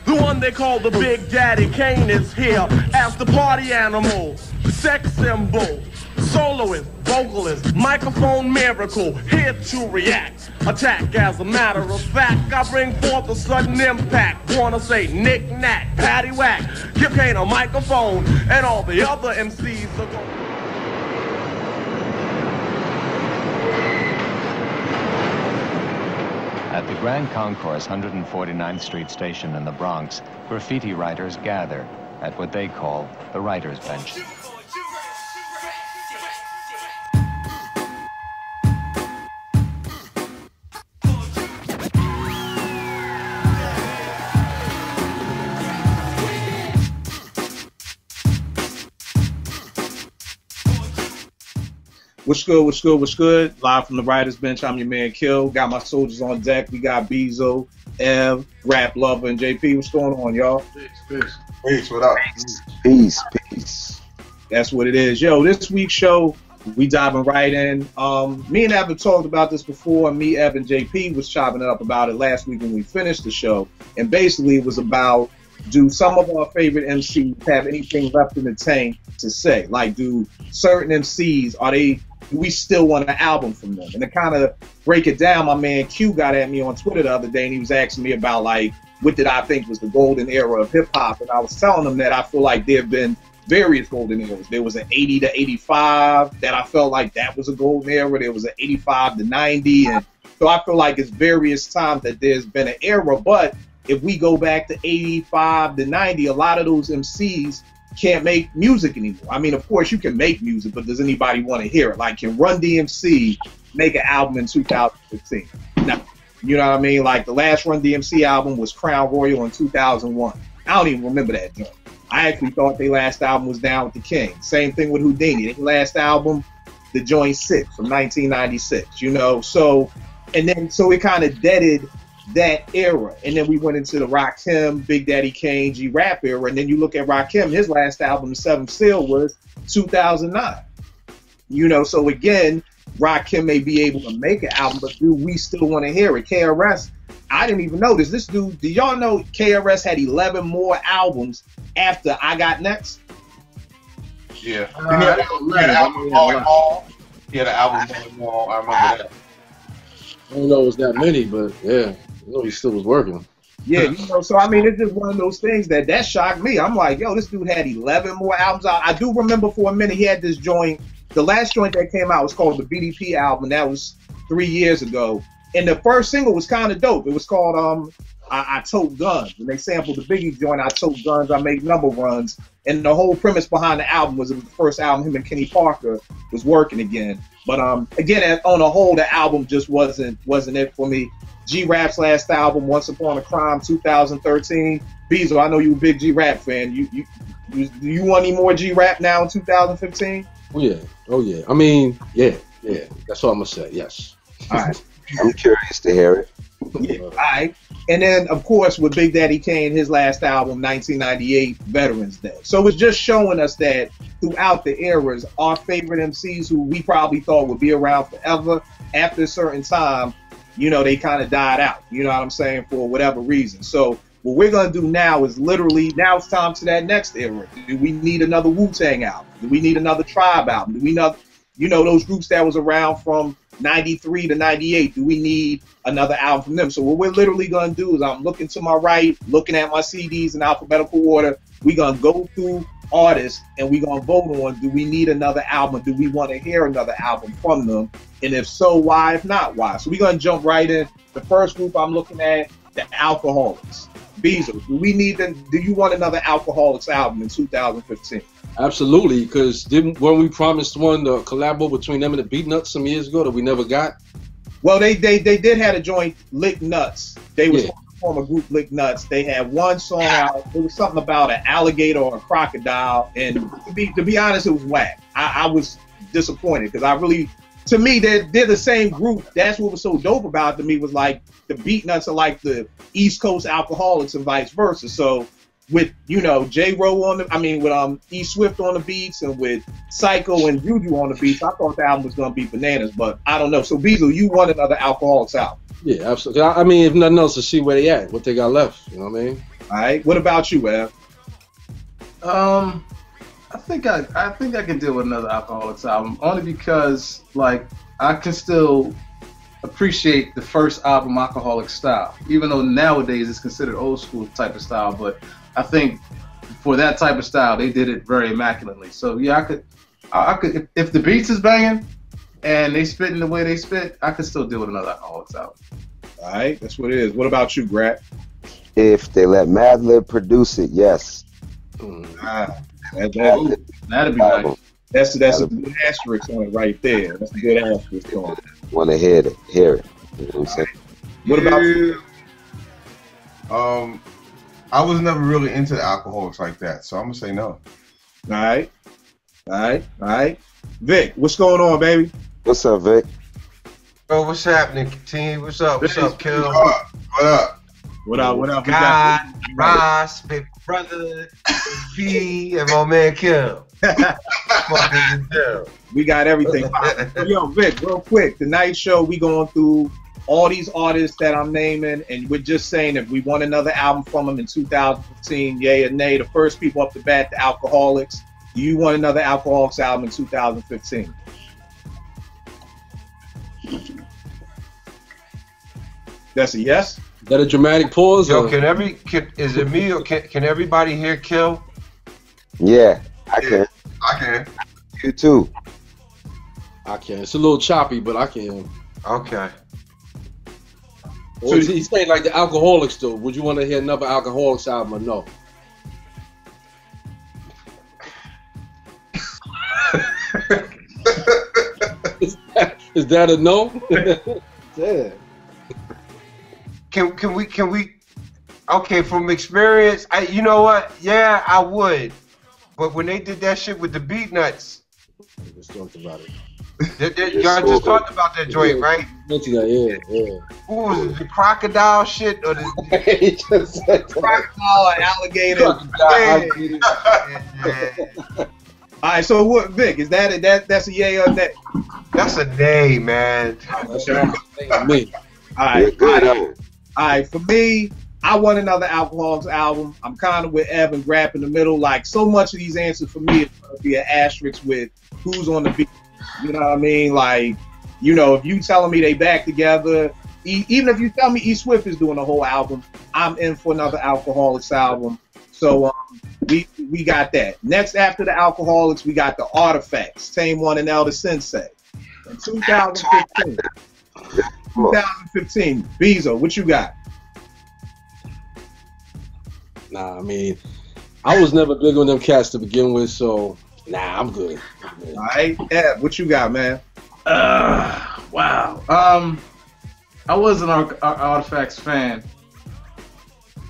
The one they call the Big Daddy Kane is here as the party animal, sex symbol, soloist, vocalist, microphone miracle, here to react, attack. As a matter of fact, I bring forth a sudden impact. Wanna say knick-knack, paddywhack, give Kane a microphone, and all the other MCs are going. At the Grand Concourse 149th Street station in the Bronx, graffiti writers gather at what they call the writer's bench. What's good, what's good, what's good? Live from the writer's bench, I'm your man Kill. Got my soldiers on deck. We got Bezo, Ev, Rap Lover, and JP. What's going on, y'all? Peace, what up? Peace. That's what it is. Yo, this week's show, we diving right in. Me and Ev have talked about this before. Me, Ev, and JP was chopping it up about it last week when we finished the show. And basically it was about, do some of our favorite MCs have anything left in the tank to say? Like, do certain MCs, do we still want an album from them? And to kind of break it down, my man Q got at me on Twitter the other day, and he was asking me about, like, what did I think was the golden era of hip-hop? And I was telling him that I feel like there have been various golden eras. There was an 80 to 85 that I felt like that was a golden era. There was an 85 to 90. And so I feel like it's various times that there's been an era. But if we go back to 85 to 90, a lot of those MCs can't make music anymore. I mean, of course you can make music, but does anybody want to hear it? Like, can Run DMC make an album in 2015? No. You know what I mean? Like, the last Run DMC album was Crown Royal in 2001. I don't even remember that joint. I actually thought their last album was Down with the King. Same thing with Whodini. Their last album, The Joint 6 from 1996, you know? So it kind of deaded that era. And then we went into the Rakim, Big Daddy Kane, G Rap era. And then you look at Rakim, his last album, The Seventh Seal, was 2009. You know, so again, Rakim may be able to make an album, but do we still want to hear it? KRS, I didn't even notice. This dude, do y'all know KRS had 11 more albums after I Got Next? Yeah. He had an album Volume All. He had an album Volume All. I remember that. I don't know it was that many, but yeah. I know he still was working. Yeah, you know, so I mean, it's just one of those things that shocked me. I'm like, yo, this dude had 11 more albums out. I do remember for a minute he had this joint. The last joint that came out was called the BDP album. That was 3 years ago. And the first single was kind of dope. It was called I Tote Guns. And they sampled the Biggie joint, I Tote Guns, I Make Number Runs. And the whole premise behind the album was it was the first album him and Kenny Parker was working again. But again, on the whole, the album just wasn't it for me. G Rap's last album, Once Upon a Crime, 2013. Bezo, I know you a big G Rap fan. Do you want any more G Rap now in 2015? Oh yeah. I mean, yeah. That's all I'm gonna say. Yes. All right. I'm curious to hear it. Yeah. All right. And then, of course, with Big Daddy Kane, his last album, 1998, Veterans Day. So it's just showing us that throughout the eras, our favorite MCs who we probably thought would be around forever, after a certain time, you know, they kind of died out. You know what I'm saying? For whatever reason. So what we're going to do now is literally, now it's time to that next era. Do we need another Wu Tang album? Do we need another Tribe album? Do we know, you know, those groups that was around from 93 to 98, do we need another album from them? So what we're literally going to do is I'm looking to my right, looking at my CDs in alphabetical order. We're going to go through artists and we're going to vote on, do we need another album? Do we want to hear another album from them? And if so, why? If not, why? So we're going to jump right in. The first group I'm looking at, the Alkaholiks. Bezo, do you want another Alkaholiks album in 2015? Absolutely, because when we promised one, the collabo between them and the Beatnuts some years ago that we never got? Well, they did have a joint, Lick Nuts. They was form a group, Lick Nuts. They had one song out. It was something about an alligator or a crocodile, and to be honest, it was whack. I was disappointed because I really, to me, they're the same group. That's what was so dope about it to me, was like the Beatnuts are like the East Coast Alkaholiks and vice versa. So with, you know, J-Ro on with E Swift on the beats and with Psycho and Juju on the beats, I thought the album was gonna be bananas, but I don't know. So Bezo, you want another Alkaholiks album? Yeah, absolutely. I mean, if nothing else, to see where they at, what they got left. You know what I mean? All right. What about you, Ev? I think I can deal with another Alkaholiks album only because like I can still appreciate the first album Alkaholiks style, even though nowadays it's considered old school type of style. But I think for that type of style, they did it very immaculately. So yeah, I could if the beats is banging and they spit in the way they spit, I could still deal with another Alkaholiks album. All right, that's what it is. What about you, Grap? If they let Madlib produce it, yes. That'd be nice. That's a good asterisk on it right there. That's a good asterisk on it. Want to hear it. You know what I'm saying? What about you? I was never really into the Alkaholiks like that, so I'm gonna say no. All right. Vic, what's going on, baby? What's up, Vic? Bro, what's happening, team? What's up? What's up, Kill? What up? God, Ross, baby brother, P, and my man Kill. We got everything. Yo, Vic, real quick, tonight's show, we going through all these artists that I'm naming, and we're just saying if we want another album from them in 2015, yay or nay. The first people up the bat, the Alkaholiks. Do you want another Alkaholiks album in 2015? That's a yes? Is that a dramatic pause? Yo, is it me or can everybody hear Kill? Yeah, I can. I can. You too. I can. It's a little choppy, but I can. Okay. So he's saying like the Alkaholiks though. Would you want to hear another Alkaholiks album or no? Is that a no? Yeah. Can we? Okay, from experience, you know what? Yeah, I would. But when they did that shit with the Beat Nuts, We just talked about it. Y'all just talked about that joint, right? Yeah. Who was it? The crocodile shit or the He just said Crocodile, alligator. All right, so what, Vic? Is that's a yay or nay? That's a nay, man. That's me. All right. For me, I want another Alkaholiks album. I'm kind of with Ev and Grap in the middle. Like, so much of these answers for me is going to be an asterisk with who's on the beat. You know what I mean? Like, you know, if you telling me they back together, even if you tell me E Swift is doing a whole album, I'm in for another Alkaholiks album. So we got that. Next, after the Alkaholiks, we got the Artifacts, Tame One and Elder Sensei. In 2015. 2015. Bezo, what you got? Nah, I mean, I was never big on them cats to begin with, so nah, I'm good. All right, Ed, what you got, man? Wow. I was an Artifacts fan.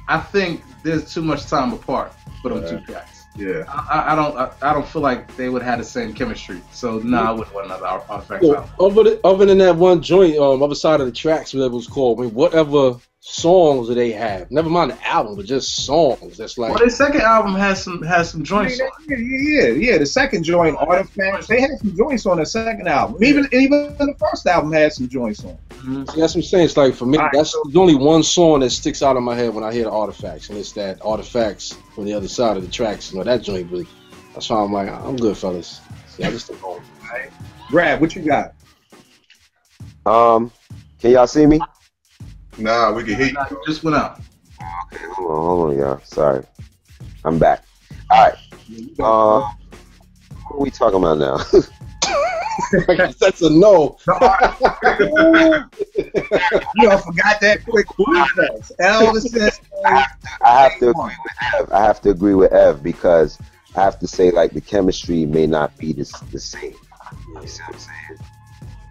I think there's too much time apart for them two cats. Yeah. I don't feel like they would have the same chemistry. So I wouldn't want another Artifacts album. Other than that one joint, other side of the tracks, whatever it was called, I mean, whatever songs that they have, never mind the album, but just songs. That's like. Well, their second album has some joints. Yeah. The second joint, Artifacts, they had some joints on the second album. Even the first album had some joints on. Mm-hmm. See, that's what I'm saying. It's like for me, there's only one song that sticks out in my head when I hear the Artifacts, and it's that Artifacts from the other side of the tracks. You know that joint, but that's why I'm like, I'm good, fellas. See, I just don't know. Right. Brad, what you got? Can y'all see me? Nah, we can hear you. Just went out. Okay, hold on, y'all. Sorry. I'm back. All right. What are we talking about now? That's a no. You all forgot that quick. Elder Sensei. I have to agree with Ev because I have to say like the chemistry may not be the same. You see what I'm saying?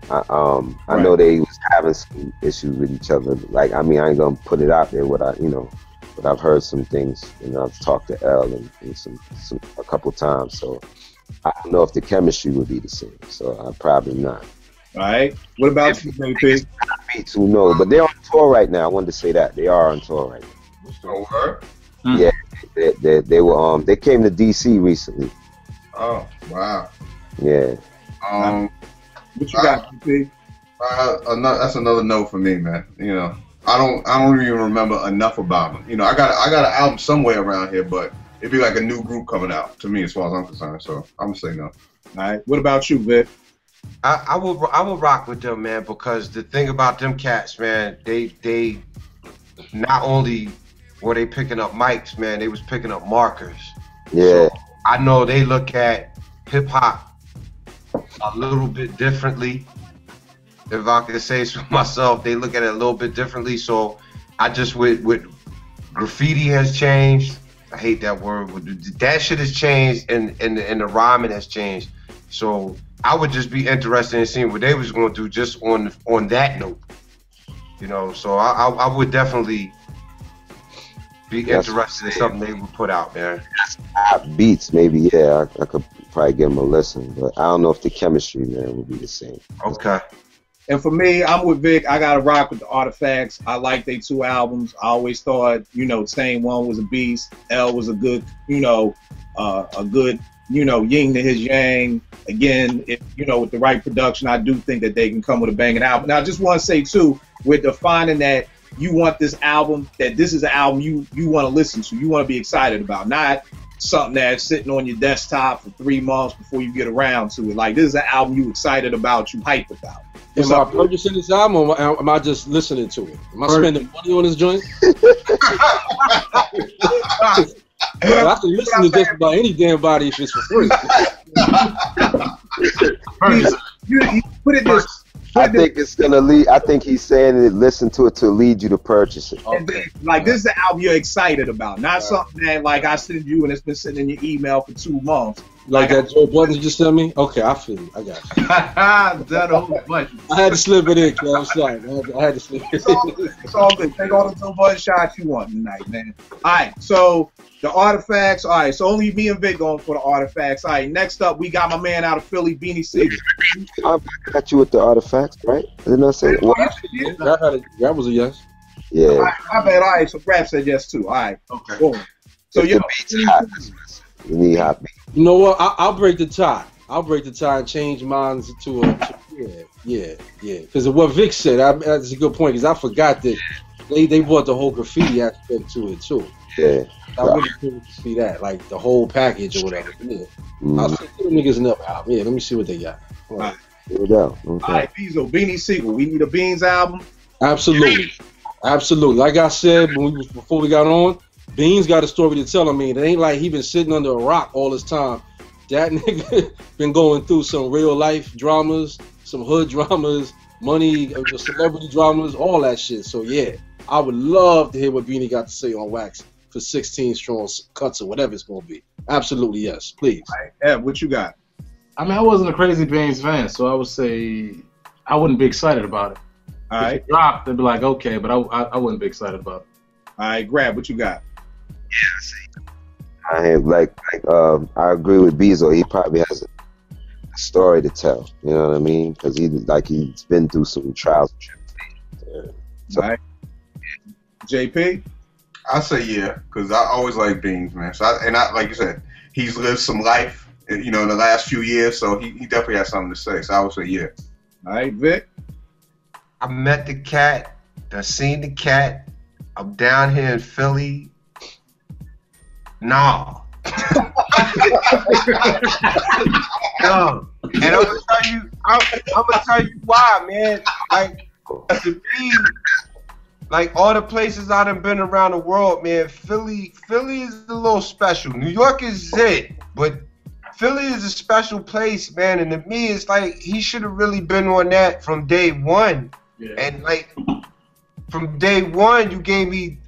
I know they was having some issues with each other. Like, I mean, I ain't gonna put it out there. But I've heard some things, and I've talked to Elle and a couple times. So I don't know if the chemistry would be the same. So I probably not. All right. What about you, JP? Who knows? But they're on tour right now. I wanted to say that they are on tour right now. So Yeah, they were. They came to DC recently. Oh wow. Yeah. What you got, JP? That's another no for me, man. You know, I don't even remember enough about them. You know, I got an album somewhere around here, but it'd be like a new group coming out to me as far as I'm concerned. So I'm gonna say no. All right. What about you, Vic? I will rock with them, man, because the thing about them cats, man, they not only were they picking up mics, man, they was picking up markers. Yeah. So I know they look at hip hop a little bit differently. If I could say so myself, they look at it a little bit differently. So I just with graffiti has changed. I hate that word. That shit has changed, and the rhyming has changed. So I would just be interested in seeing what they was going to do just on that note. You know, so I would definitely be interested in something they would put out, man. Beats, maybe, yeah. I could probably give them a listen, but I don't know if the chemistry, man, would be the same. Okay. And for me, I'm with Vic. I gotta rock with the Artifacts. I like their 2 albums. I always thought, you know, Tame One was a beast. L was a good, you know, yin to his yang. Again, if, you know, with the right production, I do think that they can come with a banging album. Now, I just want to say too, with defining that you want this album, that this is an album you want to listen to, you want to be excited about, not something that's sitting on your desktop for 3 months before you get around to it. Like, this is an album you excited about, you hype about. Am I purchasing this album, or am I just listening to it? Am I spending money on this joint? I can listen to just about any damn body if it's for free. You put it this. I think it's gonna lead. I think he's saying it. Listen to it to lead you to purchase it. Okay. Like, this is the album you're excited about, not something that like I send you and it's been sitting in your email for 2 months. Like that Joe Budden you just sent me? Okay, I feel you. I got you. That whole bunch. I had to slip it in, Kel. I'm sorry. I had to slip it in. It's all good. Take all the Joe Budden shots you want tonight, man. All right, so the Artifacts. All right, so only me and Vic going for the Artifacts. All right, next up, we got my man out of Philly, Beanie Sigel. I got you with the Artifacts, right? Didn't I say that? That was a yes. Yeah. All right, I bet. All right, so Rap said yes too. All right. Okay. Boom. So you need hot beat. You know what? I'll break the tie. I'll break the tie and change mine to a yeah. Because of what Vic said, that's a good point. Because I forgot that they brought the whole graffiti aspect to it too. Yeah. I really couldn't see that, like the whole package or whatever. Yeah. I'll see them niggas another album. Yeah, let me see what they got. All right. Here we go. Okay. All right, Bezo, Beanie Sigel. We need a Beans album. Absolutely. Like I said before we got on, Beans got a story to tell. I mean, it ain't like he been sitting under a rock all this time. That nigga been going through some real life dramas, some hood dramas, money, celebrity dramas, all that shit. So yeah, I would love to hear what Beanie got to say on Wax for 16 strong cuts or whatever it's gonna be. Absolutely yes, please. All right, Ev, what you got? I mean, I wasn't a crazy Beans fan, so I would say I wouldn't be excited about it. All right. If it dropped, they'd be like, okay, but I wouldn't be excited about it. All right, Grab, what you got? I agree with Bezo. He probably has a story to tell. You know what I mean? Because he's been through some trials. So, all right. JP? I say yeah, because I always like Beans, man. So like you said, he's lived some life, you know, in the last few years, so he definitely has something to say. So I would say yeah. All right, Vic? I met the cat. I seen the cat. I'm down here in Philly. Nah. No. And I'm gonna tell you why, man. Like, to me, like all the places I done been around the world, man, Philly is a little special. New York is it, but Philly is a special place, man. And to me, it's like he should have really been on that from day one. Yeah. And like from day one, you gave me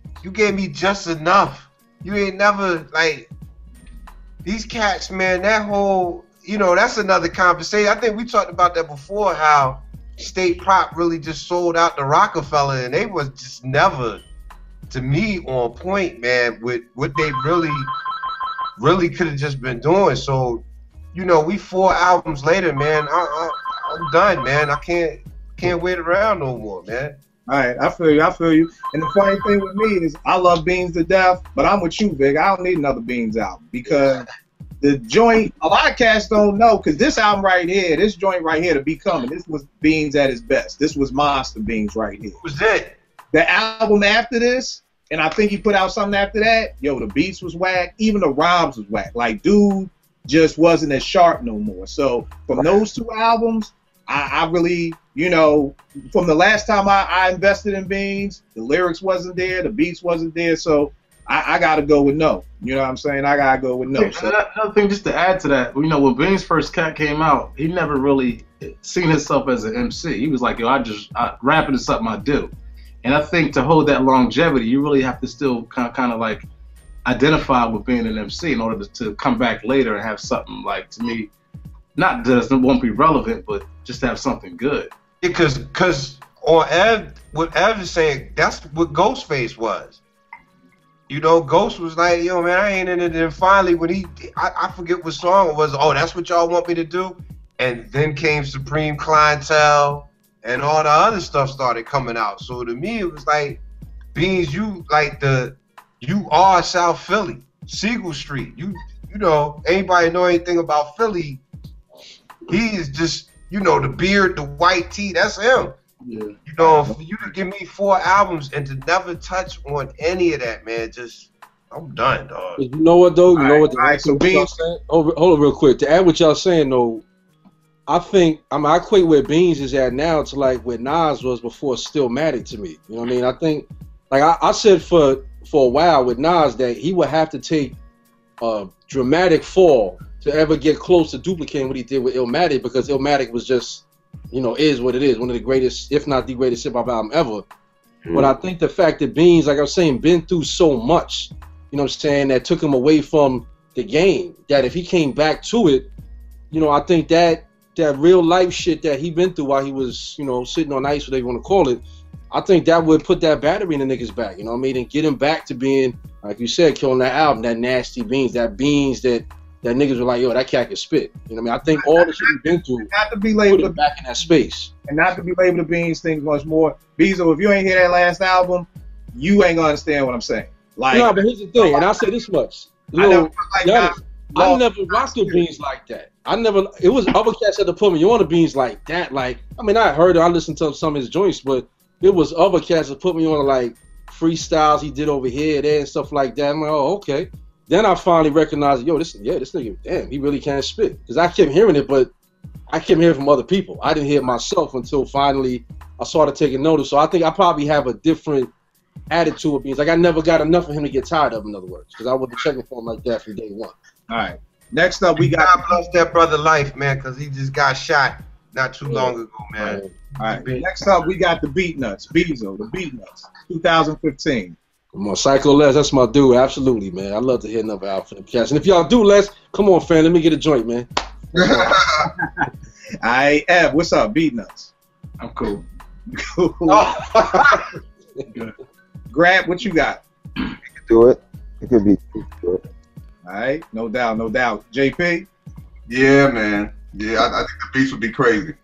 just enough. You ain't never like these cats, man. That whole, you know, that's another conversation. I think we talked about that before. How State Prop really just sold out the Rockefeller, and they was just never, to me, on point, man, with what they really could have just been doing. So, you know, we 4 albums later, man. I'm done, man. I can't wait around no more, man. All right, I feel you. And the funny thing with me is I love Beans to death, but I'm with you, Vic. I don't need another Beans album because the joint, a lot of cats don't know, because this album right here, this joint right here, To Be Coming, this was Beans at his best. This was Monster Beans right here. This was it. the album after this, and I think he put out something after that, yo, the beats was whack. Even the rhymes was whack. Like, dude just wasn't as sharp no more. So from those two albums, I really, you know, from the last time I invested in Beans, the lyrics wasn't there, the beats wasn't there. So I got to go with no. You know what I'm saying? I got to go with no. So. Another thing, just to add to that, you know, when Beans first came out, he never really seen himself as an MC. He was like, yo, rapping is something I do. And I think to hold that longevity, you really have to still kind of like identify with being an MC in order to come back later and have something like, to me, not that it won't be relevant, but just to have something good. Because on Ev, what Ev is saying, that's what Ghostface was. You know, Ghost was like, yo, man, I ain't in it. And finally, when I forget what song it was, oh, that's what y'all want me to do? And then came Supreme Clientele, and all the other stuff started coming out. So to me, it was like, Beans, you are South Philly, Siegel Street. You know, anybody know anything about Philly, he is just, you know, the beard, the white tee, that's him. Yeah. You know, for you to give me 4 albums and to never touch on any of that, man, just, I'm done, dog. You know what, though? You know what? All right, so Beans. Hold on real quick. To add what y'all saying, though, I equate where Beans is at now to like where Nas was before Stillmatic to me. You know what I mean? I think, like I said for a while with Nas that he would have to take a dramatic fall to ever get close to duplicating what he did with Illmatic, because Illmatic was just, you know, is what it is. One of the greatest, if not the greatest hip-hop album ever. But I think the fact that Beans, like I was saying, been through so much, you know what I'm saying, that took him away from the game, that if he came back to it, you know, I think that real life shit that he been through while he was, you know, sitting on ice, whatever you want to call it, I think that would put that battery in the niggas back, you know what I mean, and get him back to being, like you said, killing that album, that nasty Beans, that Beans that niggas were like, yo, that cat can spit. You know what I mean? I think all the shit he's been through not to be labeled put him back in that space. And not to be labeled the Beans things much more. Bezo, if you ain't hear that last album, you ain't gonna understand what I'm saying. Like, no, but here's the thing, and I'll say this much. You know, I never rocked the Beans like that. It was other cats that had to put me on the Beans like that. Like, I mean, I heard it, I listened to some of his joints, but it was other cats that put me on like freestyles he did over here, there, and stuff like that. I'm like, oh, okay. Then I finally recognized, yo, this nigga, damn, he really can't spit. Because I kept hearing it, but I kept hearing it from other people. I didn't hear it myself until finally I started taking notice. So I think I probably have a different attitude with Beans. Like, I never got enough of him to get tired of, in other words. Because I wasn't checking for him like that from day one. All right. Next up, we got... God bless that brother life, man, because he just got shot not too long ago, man. All right. Next up, we got the Beat Nuts. Bezo, the Beat Nuts, 2015. Come on, Psycho Les, that's my dude, absolutely, man. I love to hear another album from the cast. And if y'all do, Les, come on, fam, let me get a joint, man. All right, Ev, what's up, Beat Nuts? I'm cool. Cool. Good. Grab, what you got? You can do it. It could be good. All right, no doubt, no doubt. JP? Yeah, man. Yeah, I think the beats would be crazy.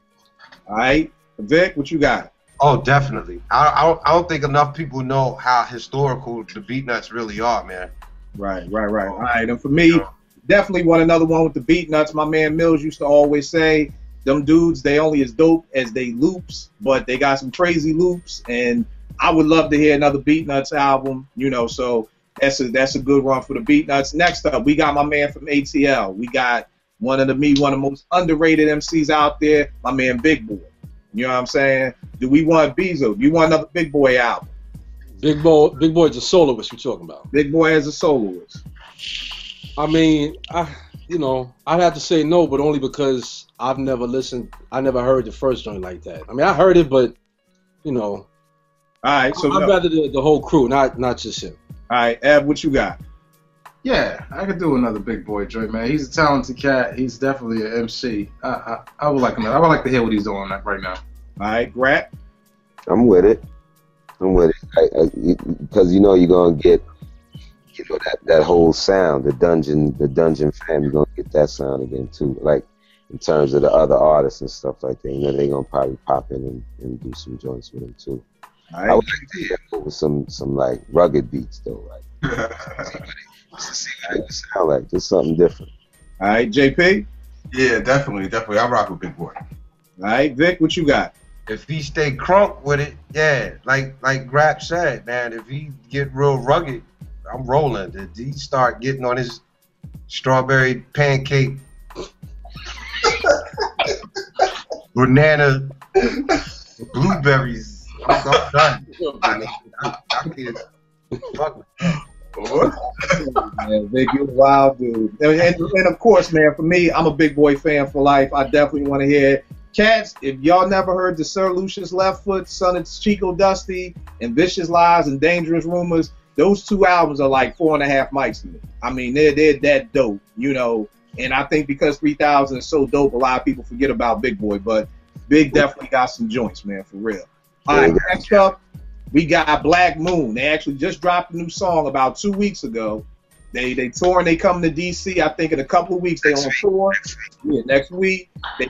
All right, Vic, what you got? Oh, definitely. I don't think enough people know how historical the Beat Nuts really are, man. Right. All right, and for me, definitely want another one with the Beat Nuts. My man Mills used to always say, them dudes, they only as dope as they loops, but they got some crazy loops, and I would love to hear another Beat Nuts album, you know, so that's a good run for the Beat Nuts. Next up, we got my man from ATL. We got one of the most underrated MCs out there, my man Big Boy. You know what I'm saying? Do we want Bezo? Do you want another Big Boy album? Big Boy's a soloist we're talking about. Big Boy as a soloist. I mean, I'd have to say no, but only because I've never listened. I never heard the first joint like that. I mean, I heard it, but, you know. All right, so I'd rather the whole crew, not just him. All right, Ev, what you got? Yeah, I could do another Big Boy joint, man. He's a talented cat. He's definitely an MC. I would like him. I would like to hear what he's doing right now. All right, Grap? I'm with it. Because you know you're gonna get, you know, that whole sound, the dungeon fam. You're gonna get that sound again too. Like in terms of the other artists and stuff like that. You know, they're gonna probably pop in and do some joints with him too. Right. I would like to hear him with some like rugged beats though, like to see what it would sound like. Just something different. All right, JP? Yeah, definitely. I rock with Big Boy. All right, Vic, what you got? if he stay crunk with it, yeah, like Grap said, man, if he get real rugged, I'm rolling. If he start getting on his strawberry pancake, banana, blueberries, I'm done. I can't fuck with that. Man, Vic, you're a wild dude. And of course, man, for me, I'm a Big Boy fan for life. I definitely want to hear Cats, if y'all never heard the Sir Lucius Left Foot, Son of Chico Dusty, and Vicious Lies and Dangerous Rumors, those 2 albums are like 4.5 mics to me. I mean, they're that dope, you know. And I think because 3000 is so dope, a lot of people forget about Big Boy. But Big definitely got some joints, man, for real. All right, next up, we got Black Moon. They actually just dropped a new song about 2 weeks ago. They tour and they come to DC. I think in a couple of weeks they on tour. Yeah, next week they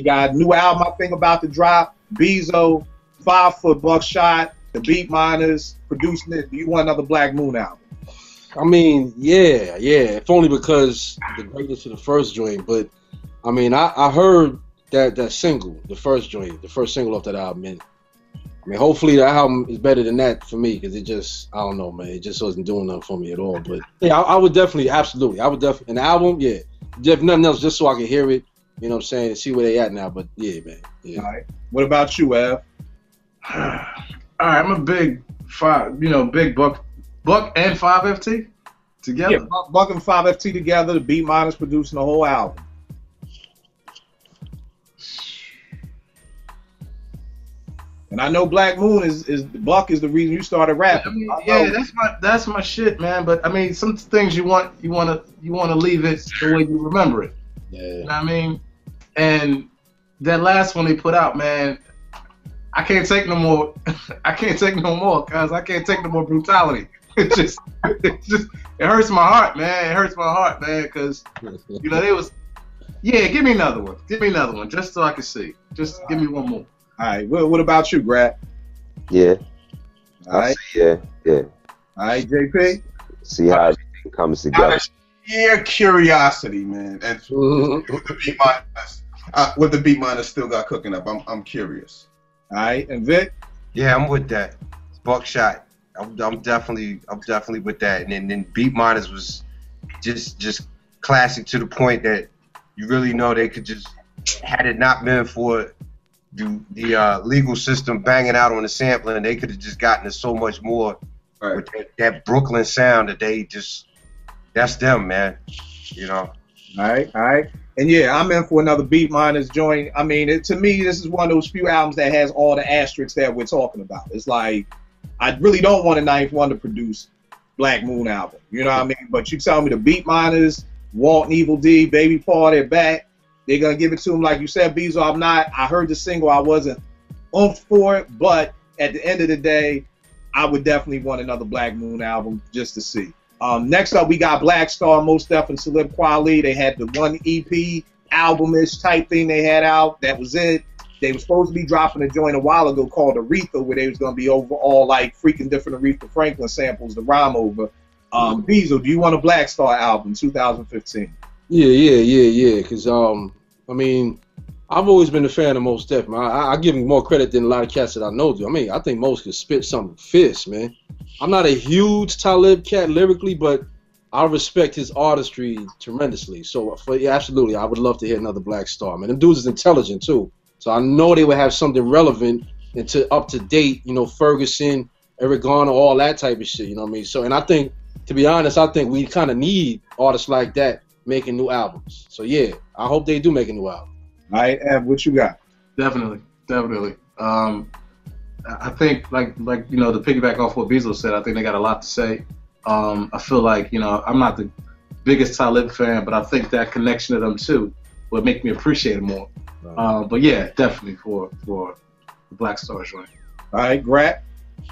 got a new album I think about to drop. Bezo, 5 Foot, Buckshot, the Beat Miners producing it. Do you want another Black Moon album? I mean, yeah. If only because the greatness of the first joint. But I mean, I heard that single, the first joint, the first single off that album. And I mean, hopefully the album is better than that for me, because it just, I don't know, man, it just wasn't doing nothing for me at all. But yeah, I would definitely, absolutely, an album, yeah, if nothing else, just so I can hear it, you know what I'm saying, and see where they at now. But yeah, man. Yeah. All right. What about you, Ev? All right, I'm a big Buck and 5FT together. Yeah, Buck and 5FT together. The Beat Miners producing the whole album. And I know Black Moon is Buck is the reason you started rapping. Yeah, that's my shit, man. But I mean, some things you want to leave it the way you remember it. Yeah. You know what I mean? And that last one they put out, man, I can't take no more. I can't take no more, cause I can't take no more brutality. It hurts my heart, man. It hurts my heart, man, cause you know they was. Yeah, give me another one. Give me another one, just so I can see. Just give me one more. All right. What about you, Grap? Yeah. All right. Yeah. All right, JP. See how everything comes together. Sheer curiosity, man, and with the Beat Miners still got cooking up. I'm curious. All right, and Vic. Yeah, I'm with that. Buckshot. I'm definitely with that. And then Beat Miners was just classic to the point that you really know they could just, had it not been for the legal system banging out on the sampling, they could have just gotten to so much more with that Brooklyn sound that they just, that's them, man. You know. All right. And yeah, I'm in for another Beat Miners joint. I mean, to me, this is one of those few albums that has all the asterisks that we're talking about. It's like, I really don't want a Ninth Wonder produce Black Moon album. You know what I mean? But you tell me the Beat Miners, Walt and Evil D, Baby Paul, they're back. They're going to give it to him. Like you said, Bezo, I'm not. I heard the single. I wasn't oomph for it. But at the end of the day, I would definitely want another Black Moon album just to see. Next up, we got Black Star, Most Def, and Salib Kweli. They had the one EP album-ish type thing they had out. That was it. They were supposed to be dropping a joint a while ago called Aretha, where they was going to be over all like freaking different Aretha Franklin samples to rhyme over. Bezo, do you want a Black Star album, 2015? Yeah. Because I mean, I've always been a fan of Mos Def, man. I give him more credit than a lot of cats that I know do. I mean, I think Mos could spit something fierce, man. I'm not a huge Talib cat lyrically, but I respect his artistry tremendously. So, yeah, absolutely, I would love to hear another Black Star, man. Them dudes is intelligent, too. So I know they would have something relevant and up to date, you know, Ferguson, Eric Garner, all that type of shit, you know what I mean? So, and I think, to be honest, I think we kind of need artists like that making new albums. So yeah, I hope they do make a new album. All right, Ev, what you got? Definitely. I think like you know, to piggyback off what Bezo said, I think they got a lot to say. I feel like, you know, I'm not the biggest Talib fan, but I think that connection to them too would make me appreciate it more. But yeah, definitely for the Black Star joint. All right, Grap.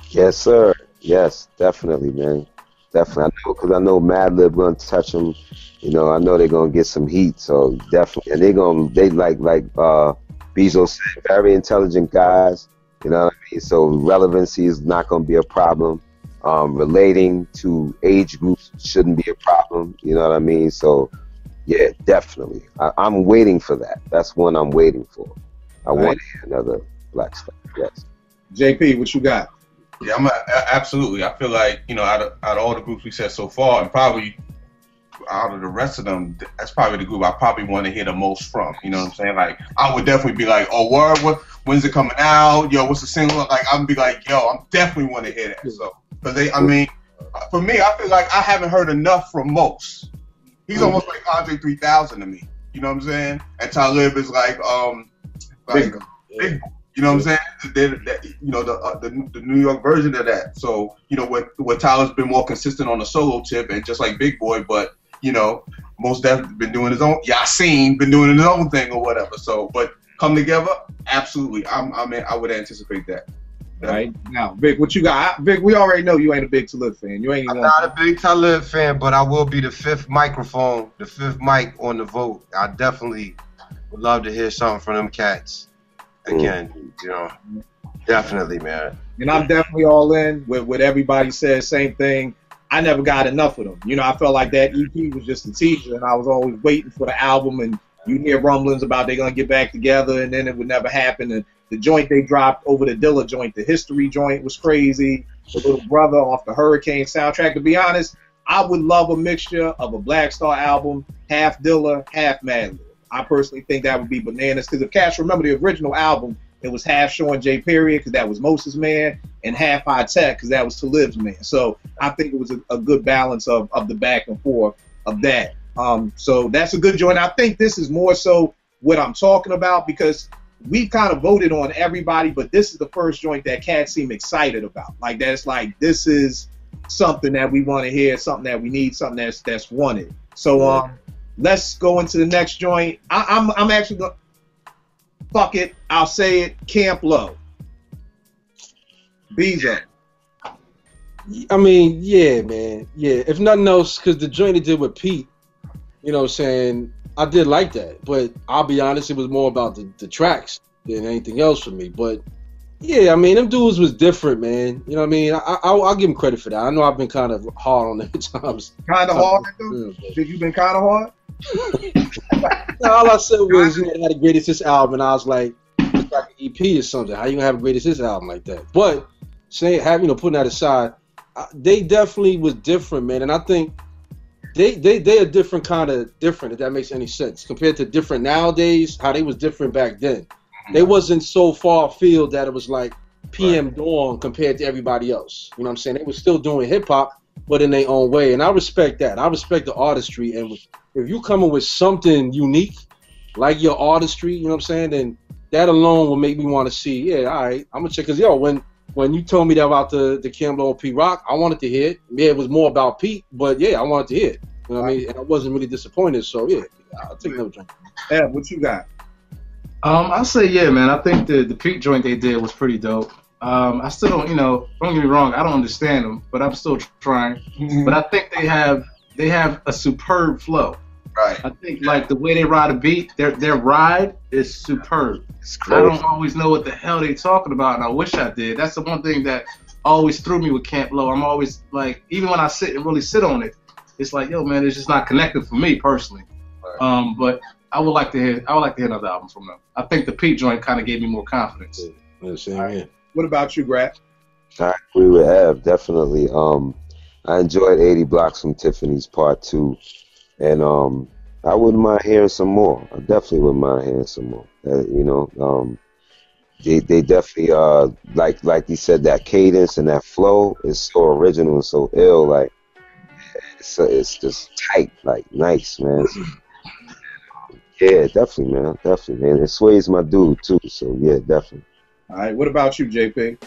Yes, sir. Yes, definitely, man. Definitely, because I know Madlib gonna touch them. You know, I know they're gonna get some heat. So definitely, and they like Bezo said, very intelligent guys. You know what I mean? So relevancy is not gonna be a problem. Relating to age groups shouldn't be a problem. You know what I mean? So yeah, definitely. I'm waiting for that. That's one I'm waiting for. I want to hear another black stuff. Yes. JP, what you got? Yeah, absolutely. I feel like, you know, out of all the groups we said so far, and probably out of the rest of them, that's probably the group I probably want to hear the most from. You know what I'm saying? Like, I would definitely be like, oh, word, when's it coming out? Yo, what's the single? Like, I'm be like, yo, I'm definitely want to hear that. So, because I mean, for me, I feel like I haven't heard enough from most. He's almost like Andre 3000 to me. You know what I'm saying? And Talib is like big, you know what I'm saying? You know, the New York version of that. So, you know, what Tyler's been more consistent on the solo tip and just like Big Boy, but, you know, most definitely been doing his own. Yasin been doing his own thing or whatever. So, but come together, absolutely. I would anticipate that. Right now, Vic, what you got? Vic, we already know you ain't a big Talib fan. You ain't. I'm not a big Talib fan, but I will be the fifth microphone, the fifth mic on the vote. I definitely would love to hear something from them cats again. You know, definitely, man. And I'm definitely all in with what everybody says. Same thing. I never got enough of them. You know, I felt like that EP was just a teaser, and I was always waiting for the album. And you hear rumblings about they're gonna get back together, and then it would never happen. And the joint they dropped over the Dilla joint, the History joint, was crazy. The Little Brother off the Hurricane soundtrack. To be honest, I would love a mixture of a Black Star album, half Dilla, half Madlib. I personally think that would be bananas. Because if Cash remember the original album, it was half Sean J. Period, because that was Moses' man, and half High Tech, because that was Talib's man. So I think it was a good balance of the back and forth of that. So that's a good joint. I think this is more so what I'm talking about, because we kind of voted on everybody, but this is the first joint that cats seem excited about. Like, that's like, this is something that we want to hear, something that we need, something that's wanted. So let's go into the next joint. I'm actually going fuck it, I'll say it, Camp Low. Bezo. I mean, yeah, man. Yeah, if nothing else, because the joint he did with Pete, you know what I'm saying, I did like that. But I'll be honest, it was more about the tracks than anything else for me. But, yeah, I mean, them dudes was different, man. You know what I mean? I'll give them credit for that. I know I've been kind of hard on them at times. Kind of hard, dude? Did you been kind of hard? No, all I said was, you know, they had a Greatest Hits album, and I was like, it's like an EP or something. How you gonna have a Greatest Hits album like that? But putting that aside, they definitely was different, man. And I think they a different kind of different, if that makes any sense, compared to different nowadays. How they was different back then. They wasn't so far afield that it was like PM Dawn compared to everybody else. You know what I'm saying? They were still doing hip hop, but in their own way. And I respect that. I respect the artistry. And if you coming with something unique, like your artistry, you know what I'm saying, then that alone will make me want to see, yeah, all right, I'm going to check. Because, yo, when you told me that about the Campbell and Pete Rock, I wanted to hear it. Yeah, it was more about Pete, but, yeah, I wanted to hear it. You know what I mean? And I wasn't really disappointed. So, yeah, I'll take another drink. Yeah, what you got? I'll say, yeah, man. I think the Pete joint they did was pretty dope. I still don't, don't get me wrong, I don't understand them, but I'm still trying. But I think they have a superb flow. Right. I think like the way they ride a beat, their ride is superb. I don't always know what the hell they talking about, and I wish I did. That's the one thing that always threw me with Camp Low. I'm always like, even when I sit and really sit on it, it's like, yo, man, it's just not connected for me personally. Right. But I would like to hear another album from them. I think the Pete joint kind of gave me more confidence. Yeah. What about you, Graf? I agree with Ev, definitely. I enjoyed 80 Blocks from Tiffany's Part 2. And I wouldn't mind hearing some more. I definitely wouldn't mind hearing some more. They definitely, like he said, that cadence and that flow is so original and so ill. Like, it's just tight, like, nice, man. Yeah, definitely, man. Definitely, man. It sways my dude, too. So, yeah, definitely. All right, what about you, JP?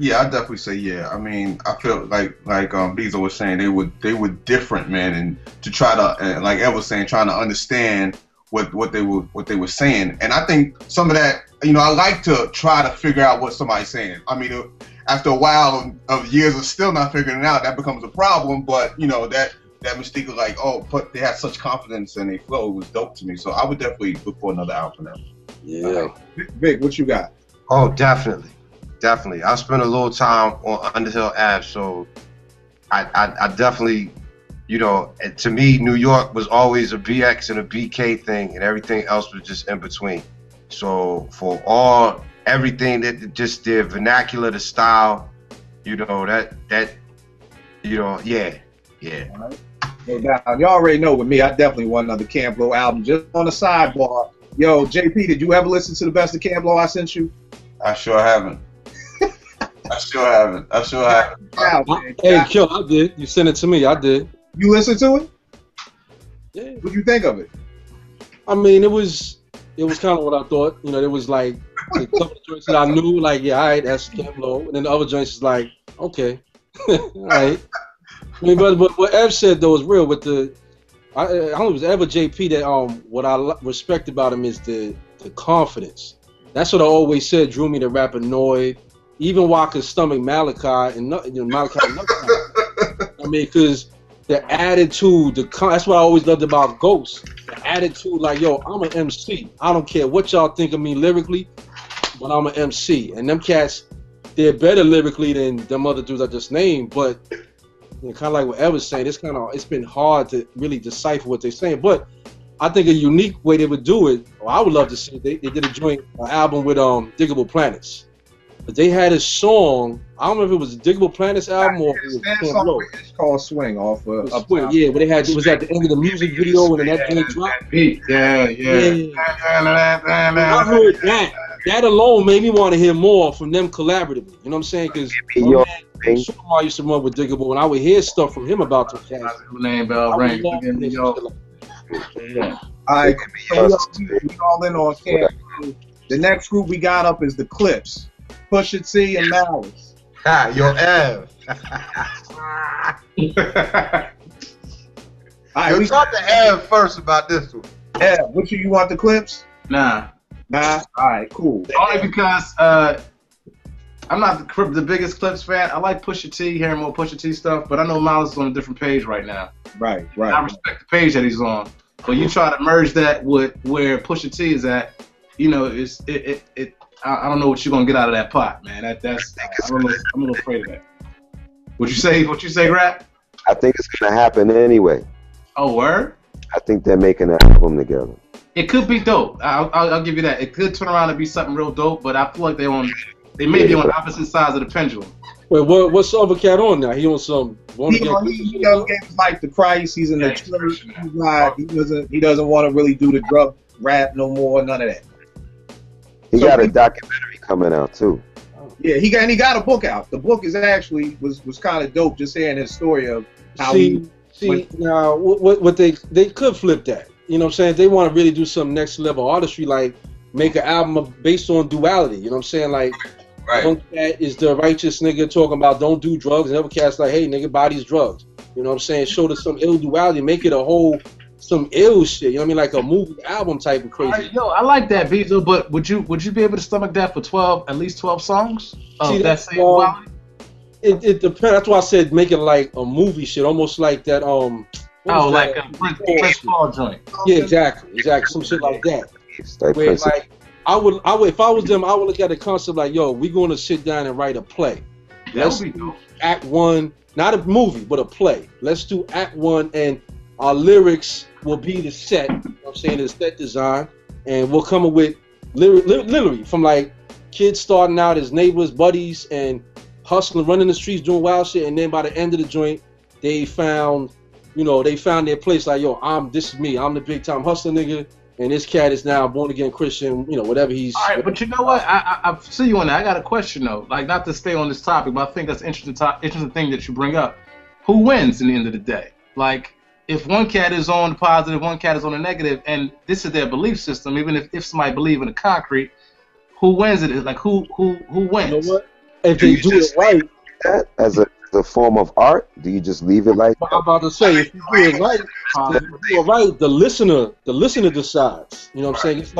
Yeah, I definitely say yeah. I mean, I feel like Bezo was saying, they were different, man, and to try to, like Ed was saying, trying to understand what they were saying. And I think some of that, I like to try to figure out what somebody's saying. I mean, after a while of years of still not figuring it out, that becomes a problem. But that mystique of like, but they had such confidence in their flow, was dope to me. So I would definitely look for another album now. Yeah. Vic, what you got? Oh, definitely. I spent a little time on Underhill Ave, so I definitely, to me, New York was always a BX and a BK thing, and everything else was just in between. So for all everything that just the vernacular, the style, you know, yeah. Right. No doubt. You already know with me, I definitely want another Camp Blow album. Just on the sidebar, yo, JP, did you ever listen to the best of Camp Blow I sent you? I sure haven't. I sure haven't. Hey, Kill, I did. You sent it to me. I did. You listened to it? Yeah. What you think of it? I mean, it was kind of what I thought. You know, there was like a couple of joints that I knew, like, yeah, all right, that's Camp Blow. And then the other joints is like, okay, all right. I mean, but what Ev said though is real. With I don't know if it was ever JP that what I respect about him is the confidence. That's what I always said drew me to rap Annoyed. Even while I could stomach Malachi and Malachi. I mean, because the attitude, that's what I always loved about Ghost. The attitude, like, yo, I'm an MC. I don't care what y'all think of me lyrically, but I'm an MC. And them cats, they're better lyrically than them other dudes I just named. But kind of like what Ed was saying, it's been hard to really decipher what they're saying. But I think a unique way they would do it, or I would love to see, they did an album with Diggable Planets. But they had a song, I don't know if it was a Diggable Planets album or it was Camp Blow. It's called Swing off of Swing, yeah, but it was at the end of the music video and that thing dropped. Yeah. I heard that. That alone made me want to hear more from them collaboratively. You know what I'm saying? Because I used to run with Diggable, and I would hear stuff from him about the cats. Name bell ring. Yeah. All right, so we all in on Camp. The next group we got up is the Clips. Pusha T and Malice. Yo, Ev. All right, talk to Ev first about this one. Ev, which of you want the Clips? Nah. All right, cool. Only because I'm not the biggest Clips fan. I like Pusha T, hearing more Pusha T stuff, but I know Malice is on a different page right now. Right. I respect the page that he's on, but you try to merge that with where Pusha T is at, you know, I don't know what you're gonna get out of that pot, man. I'm a little afraid of that. What you say, Rap? I think it's gonna happen anyway. Oh, word? I think they're making an album together. It could be dope. I'll give you that. It could turn around and be something real dope, but I feel like they may be on opposite sides of the pendulum. Wait, what's the other cat on now? He on some. He doesn't give his life to Christ. He's in the church. He doesn't want to really do the drug rap no more. None of that. He got a documentary coming out too. Yeah, he got a book out. The book is actually was kind of dope. Just hearing his story of how now what they could flip that. You know what I'm saying? If they want to really do some next level artistry, like make an album based on duality. You know what I'm saying? Like, one cat is the righteous nigga talking about don't do drugs, and the other cat's like, hey, nigga, buy these drugs. You know what I'm saying? Show us some ill duality, make it some ill shit. You know what I mean? Like a movie album type of crazy. Yo, I like that, Bezo, but would you be able to stomach that for at least 12 songs? See, that same quality? It depends. That's why I said make it like a movie shit, almost like that. Like a Prince Paul joint. Yeah, exactly, some shit like that. Where like I would if I was them, I would look at the concept like, yo, we're going to sit down and write a play. Let's do Act 1, not a movie, but a play. Let's do Act 1, and our lyrics will be the set. You know what I'm saying, the set design, and we'll come up with literally from like kids starting out as neighbors, buddies, and hustling, running the streets, doing wild shit, and then by the end of the joint, they found their place. Like, yo, this is me. I'm the big time hustler nigga, and this cat is now born again Christian. You know, whatever he's. All right, but you know what? I see you on that. I got a question though. Like, not to stay on this topic, but I think that's an interesting thing that you bring up. Who wins in the end of the day? Like, if one cat is on the positive, one cat is on the negative, and this is their belief system. Even if somebody believe in the concrete, who wins it? Like, who wins? You know what? If they do it right, that as a form of art, do you just leave it like that? I'm about to say, if you do it right, the listener decides. You know what I'm saying? It's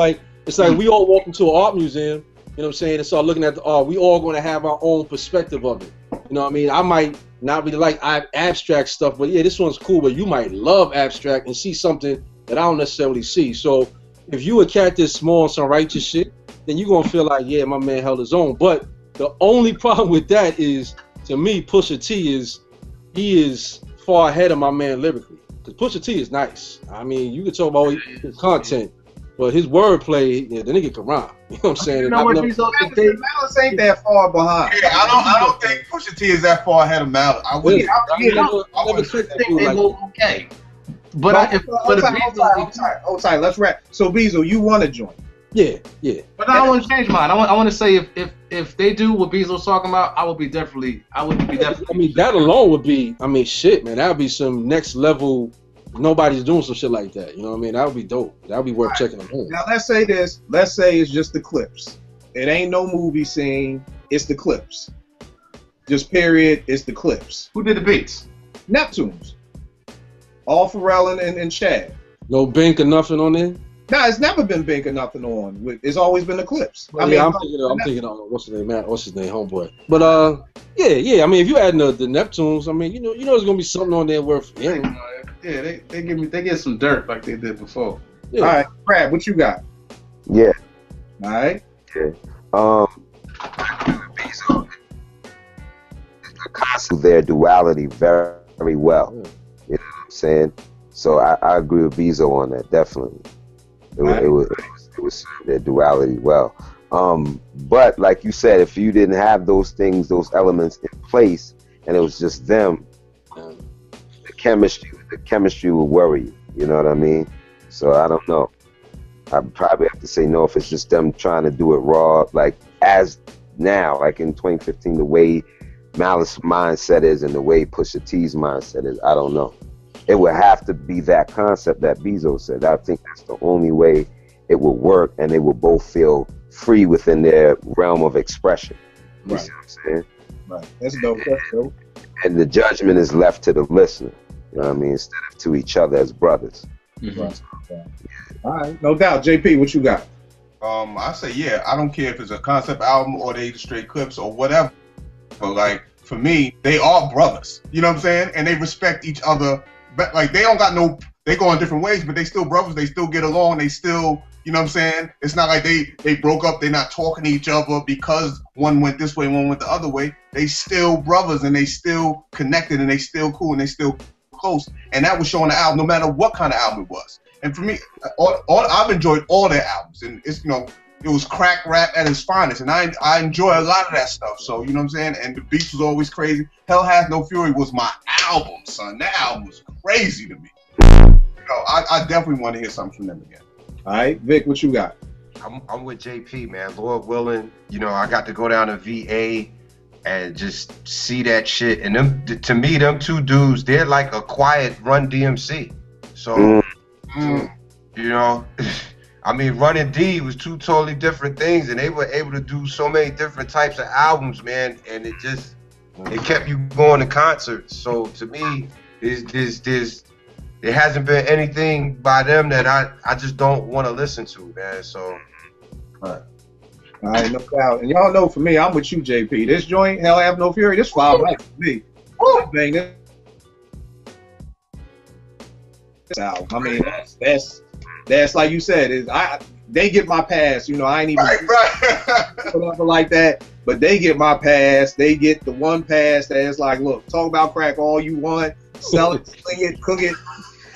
like we all walk into an art museum, you know what I'm saying, and start looking at the art. We all going to have our own perspective of it. You know what I mean? I might not really like abstract stuff, but yeah, this one's cool, but you might love abstract and see something that I don't necessarily see. So if you a cat that's small on some righteous shit, then you're going to feel like, yeah, my man held his own. But the only problem with that is, to me, Pusha T is far ahead of my man lyrically. Because Pusha T is nice. I mean, you can talk about his content. But his wordplay, yeah, the nigga can rhyme. You know what I'm saying? You know what, Malice ain't that far behind. Yeah, I don't think Pusha T is that far ahead of Malice. I wouldn't. Yeah, I never took that dude like that. Okay. But Hold tight. Let's wrap. So Bezo, you want to join? Yeah. But I want to change mine. I want to say if they do what Bezo's talking about, I would be definitely. I mean, that alone would be. I mean, shit, man. That would be some next level. Nobody's doing some shit like that. You know what I mean? That would be dope. That would be worth checking out. Now let's say this. Let's say it's just the clips. It ain't no movie scene. It's the clips. Just period. It's the clips. Who did the beats? Neptunes. All Pharrell and Chad. No Bink or nothing on there. Nah, it's never been Bink or nothing on. It's always been the clips. I mean, I'm thinking of what's his name, man? What's his name, homeboy? But yeah. I mean, if you add the Neptunes, I mean, you know, there's gonna be something on there worth hearing. Yeah, they get some dirt like they did before. Yeah. All right, Brad, what you got? Yeah. All right. Yeah. Concept their duality very, very well. You know what I'm saying? So I agree with Bezo on that, definitely. It was their duality well. But like you said, if you didn't have those things, those elements in place, and it was just them, the chemistry would worry you. You know what I mean? So I don't know. I probably have to say no if it's just them trying to do it raw, like as now, like in 2015, the way Malice's mindset is and the way Pusha T's mindset is. I don't know. It would have to be that concept that Bezo said. I think that's the only way it would work, and they would both feel free within their realm of expression. You see what I'm saying? Right. That's dope. That's dope. And the judgment is left to the listener. You know what I mean? Instead of to each other as brothers. Mm-hmm. Right. Okay. All right. No doubt. JP, what you got? I say, yeah, I don't care if it's a concept album or they straight clips or whatever. But like, for me, they are brothers. You know what I'm saying? And they respect each other. But like, they don't got no, they go in different ways, but they still brothers. They still get along. They still, you know what I'm saying? It's not like they broke up. They're not talking to each other because one went this way, one went the other way. They still brothers, and they still connected, and they still cool, and they still close. And that was showing the album, no matter what kind of album it was. And for me, I've enjoyed all their albums, and it's, you know, it was crack rap at its finest, and I enjoy a lot of that stuff. So you know what I'm saying. And the beats was always crazy. Hell Has No Fury was my album, son. That album was crazy to me. You know, I definitely want to hear something from them again. All right, Vic, what you got? I'm with JP, man. Lord willing, you know, I got to go down to VA and just see that shit. And them, to me, them two dudes, they're like a quiet Run DMC. So, you know, I mean, Run and D was two totally different things, and they were able to do so many different types of albums, man. And it kept you going to concerts. So to me, there hasn't been anything by them that I just don't want to listen to, man. So, all right, no doubt. And y'all know, for me, I'm with you, JP. This joint, Hell Have No Fury, this file right for me. This album. I mean, that's like you said. They get my pass. You know, I ain't even whatever like that. But they get my pass. They get the one pass that is like, look, talk about crack all you want, sell it, sling it, cook it.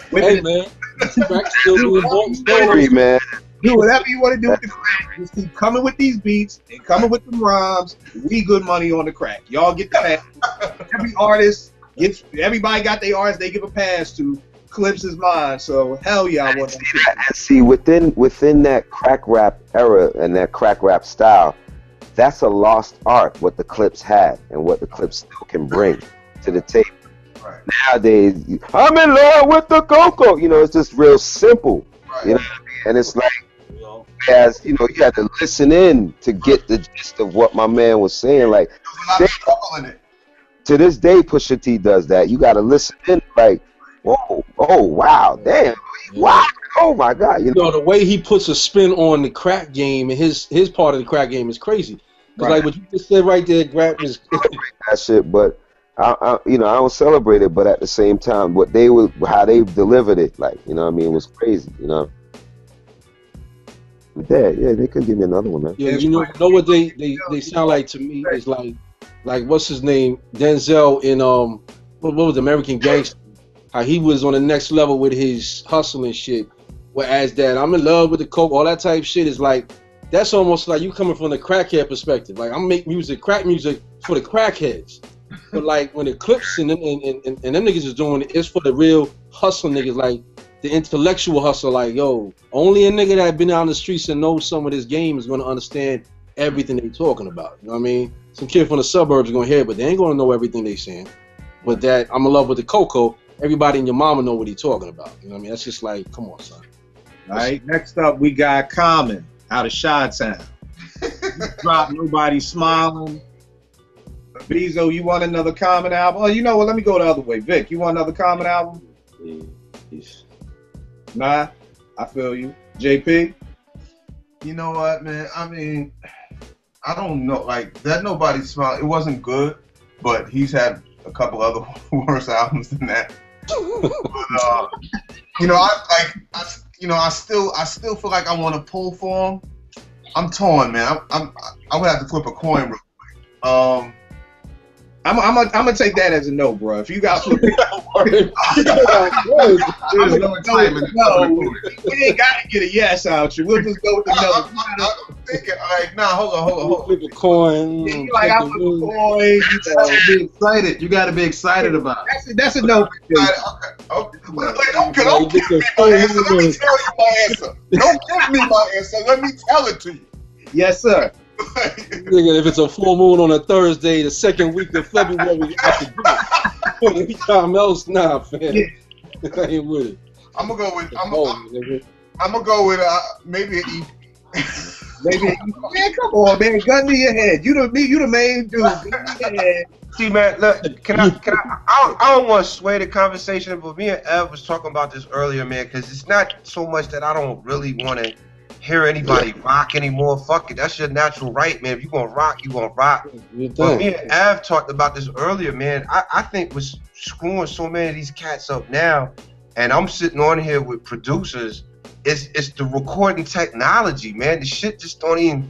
Hey, man. Crack still doing man. Do whatever you want to do with the crack. Just keep coming with these beats and coming with the rhymes. We good money on the crack. Y'all get the pass. Every artist gets. Everybody got their artist they give a pass to. Clips is mine, so hell yeah, I want that shit. See, within that crack rap era and that crack rap style, that's a lost art. What the Clips had and what the Clips still can bring to the table. Right. Nowadays, I'm in love with the cocoa. You know, it's just real simple. Right. You know what I mean? And it's like, as you know, you had to listen in to get the gist of what my man was saying. Like, to this day, Pusha T does that. You got to listen in, like, whoa, oh, wow, damn, wow, oh my God. You know, the way he puts a spin on the crack game and his part of the crack game is crazy. Because like what you just said right there, Grab is that shit, but I you know, I don't celebrate it, but at the same time, how they delivered it, like, you know what I mean, was crazy, you know. Yeah, they could give me another one, man. Yeah, you know what they sound like to me is like what's his name, Denzel in what was American Gangster. How he was on the next level with his hustle and shit. Whereas that I'm in love with the coke, all that type shit is like, that's almost like you coming from the crackhead perspective. Like I'm make music, crack music for the crackheads. But like when the Clips and them niggas is doing it, it's for the real hustle niggas, like the intellectual hustle. Like, yo, only a nigga that been out on the streets and knows some of this game is gonna understand everything they talking about. You know what I mean? Some kid from the suburbs is gonna hear it, but they ain't gonna know everything they saying. But that I'm in love with the cocoa, everybody and your mama know what he talking about. You know what I mean? That's just like, come on, son. All right, next up we got Common out of Chi-Town. Drop Nobody Smiling. Bezo, you want another Common album? Oh, you know what? Let me go the other way. Vic, you want another Common album? Yes. Nah, I feel you. JP? You know what, man? I mean, I don't know. Like, that Nobody Smile, it wasn't good, but he's had a couple other worse albums than that. But, you know, I still feel like I want to pull for him. I'm torn, man. I would have to flip a coin real quick. I'm gonna take that as a no, bro. If you got flip There's no time in we ain't gotta get a yes out you. We'll just go with another. I'm thinking, like, nah, hold on. Flip a coin. You like I flip a coin. You gotta be excited. You gotta be excited about it. That's a no. Okay. Don't give me my answer. Let me tell you my answer. Don't give me my answer. Let me tell it to you. Yes, sir. Nigga, if it's a full moon on a Thursday, the second week of February, I can do it. Any time else, nah, fam. Yeah. I ain't with it. I'm gonna go with maybe an EP. Maybe, man, come on, man, gun to your head. You the main dude. Gun to your head. See, man, look, can I don't want to sway the conversation, but me and Ev was talking about this earlier, man, because it's not so much that I don't really want to hear anybody rock anymore. Fuck it, that's your natural right, man. If you gonna rock, you gonna rock. But me and Av talked about this earlier, man. I think we're screwing so many of these cats up now, and I'm sitting on here with producers. It's the recording technology, man. The shit just don't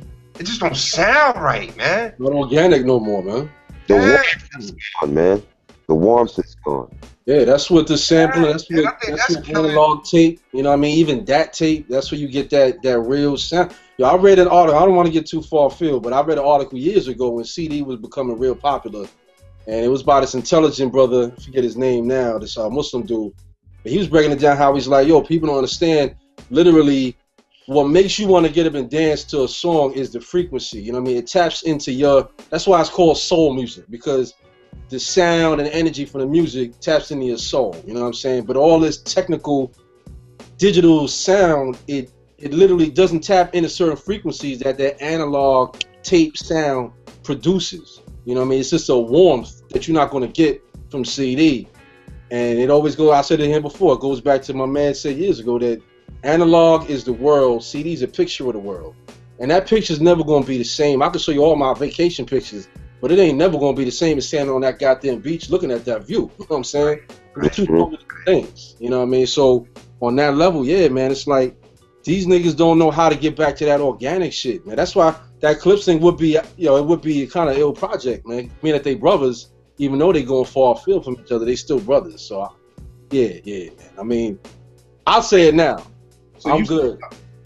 sound right, man. Not organic no more, man. The warmth is gone, man. The warmth is gone. Yeah, that's what the sampling, that's what analog tape, you know what I mean? Even that tape, that's where you get that real sound. Yo, I read an article, I don't want to get too far afield, but I read an article years ago when CD was becoming real popular. And it was by this intelligent brother, I forget his name now, this Muslim dude. But he was breaking it down how he's like, yo, people don't understand, literally, what makes you want to get up and dance to a song is the frequency, you know what I mean? It taps into that's why it's called soul music, because the sound and energy from the music taps into your soul, you know what I'm saying? But all this technical, digital sound, it literally doesn't tap into certain frequencies that analog tape sound produces. You know what I mean? It's just a warmth that you're not going to get from CD. And it always goes, I said it here before, it goes back to my man said years ago that analog is the world, CD is a picture of the world. And that picture's never going to be the same. I can show you all my vacation pictures, but it ain't never going to be the same as standing on that goddamn beach looking at that view. You know what I'm saying? It's two totally different things. You know what I mean? So on that level, yeah, man, it's like these niggas don't know how to get back to that organic shit, man. That's why that Clips thing would be, it would be a kind of ill project, man. I mean that they brothers, even though they going far afield from each other, they still brothers. So, yeah, man. I mean, I'll say it now. So I'm good.